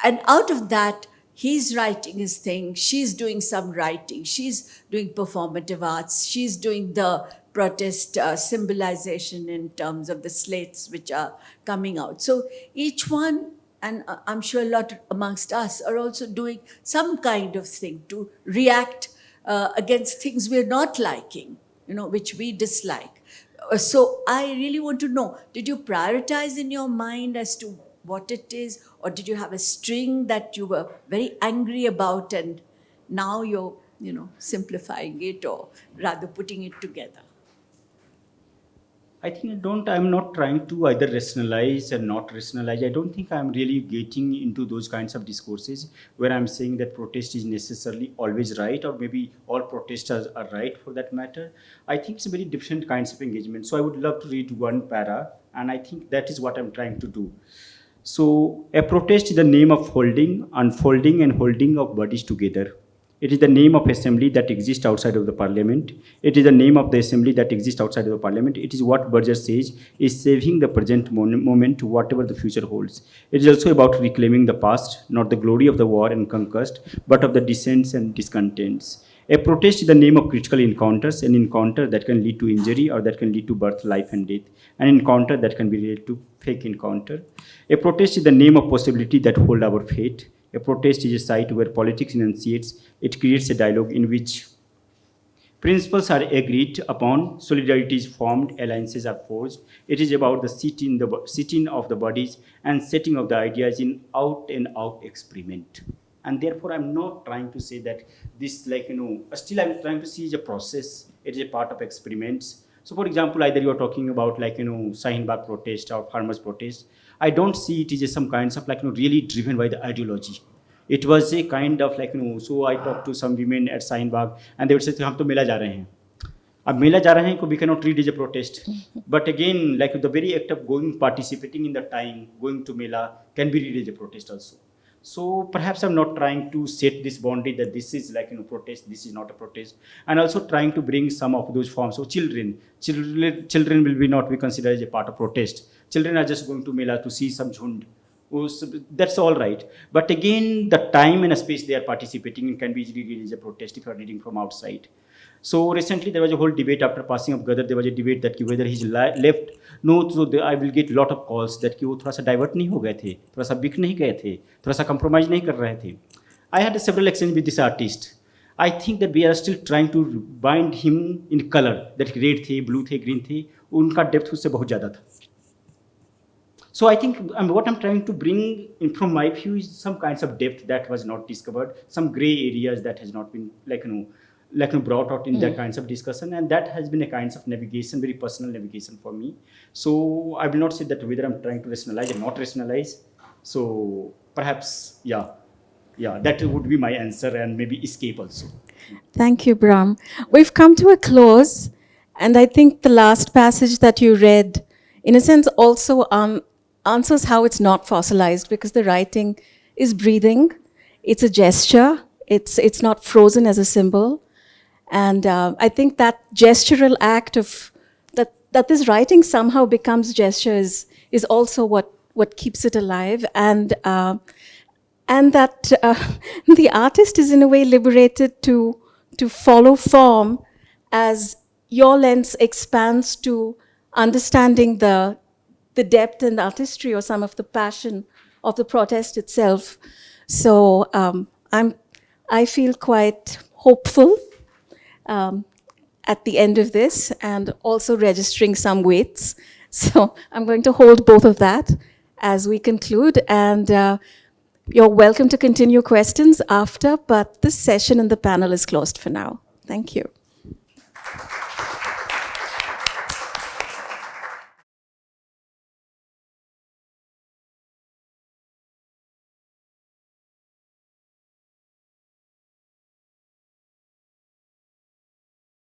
And out of that, he's writing his thing, she's doing some writing, she's doing performative arts, she's doing the protest symbolization in terms of the slates which are coming out. So each one, and I'm sure a lot amongst us, are also doing some kind of thing to react against things we're not liking, which we dislike. So I really want to know, did you prioritize in your mind as to what it is, or did you have a string that you were very angry about and now you're simplifying it, or rather putting it together? I think I'm not trying to either rationalize or not rationalize. I don't think I'm really getting into those kinds of discourses where I'm saying that protest is necessarily always right, or maybe all protesters are right for that matter. I think it's very different kinds of engagement. So I would love to read one para, and I think that is what I'm trying to do. So a protest is the name of holding, unfolding, and holding of bodies together. It is the name of assembly that exists outside of the parliament. It is the name of the assembly that exists outside of the parliament. It is what Berger says is saving the present moment to whatever the future holds. It is also about reclaiming the past, not the glory of the war and conquest, but of the dissents and discontents. A protest is the name of critical encounters, an encounter that can lead to injury or that can lead to birth, life, and death, an encounter that can be related to fake encounter. A protest is the name of possibility that hold our fate. A protest is a site where politics enunciates. It creates a dialogue in which principles are agreed upon, solidarity is formed, alliances are forged. It is about the sitting of the bodies and setting of the ideas in out and out experiment. And therefore, I'm not trying to say that this, still I'm trying to see a process. It is a part of experiments. So for example, either you are talking about Shahin Bagh protest or farmers protest, I don't see it is some kinds of really driven by the ideology. It was a kind of so I talked to some women at Shahin Bagh and they would say हम तो मेला जा रहे हैं. अब मेला जा रहे हैं को we cannot treat as a protest. But again, like the very act of going, participating in the time, going to mela can be read as a protest also. So perhaps I'm not trying to set this boundary that this is protest, this is not a protest, and also trying to bring some of those forms. So children will be not be considered as a part of protest. Children are just going to mela to see some jhund. That's all right. But again, the time and space they are participating in can be easily read as a protest if you are reading from outside. So recently there was a whole debate after passing of Gadar. There was a debate that whether he's left. No, so I will get lot of calls that कि वो थोड़ा सा divert नहीं हो गए थे, थोड़ा सा बिक नहीं गए थे, थोड़ा सा compromise नहीं कर रहे थे. I had several exchanges with this artist. I think that we are still trying to bind him in color. That red थे, blue थे, green थे, उनका depth उससे बहुत ज़्यादा था. So I think what I'm trying to bring in from my view is some kinds of depth that was not discovered, some gray areas that has not been brought out in that kinds of discussion, and that has been a kinds of navigation, very personal navigation for me. So I will not say that whether I'm trying to rationalize or not rationalize. So perhaps, that would be my answer, and maybe escape also. Thank you, Brahm. We've come to a close, and I think the last passage that you read, in a sense, also answers how it's not fossilized, because the writing is breathing, it's a gesture, it's not frozen as a symbol. And I think that gestural act of that this writing somehow becomes gesture is also what keeps it alive, and that the artist is in a way liberated to follow form as your lens expands to understanding the depth and artistry or some of the passion of the protest itself. So I feel quite hopeful at the end of this, and also registering some weights. So I'm going to hold both of that as we conclude, and you're welcome to continue questions after, but this session in the panel is closed for now. Thank you.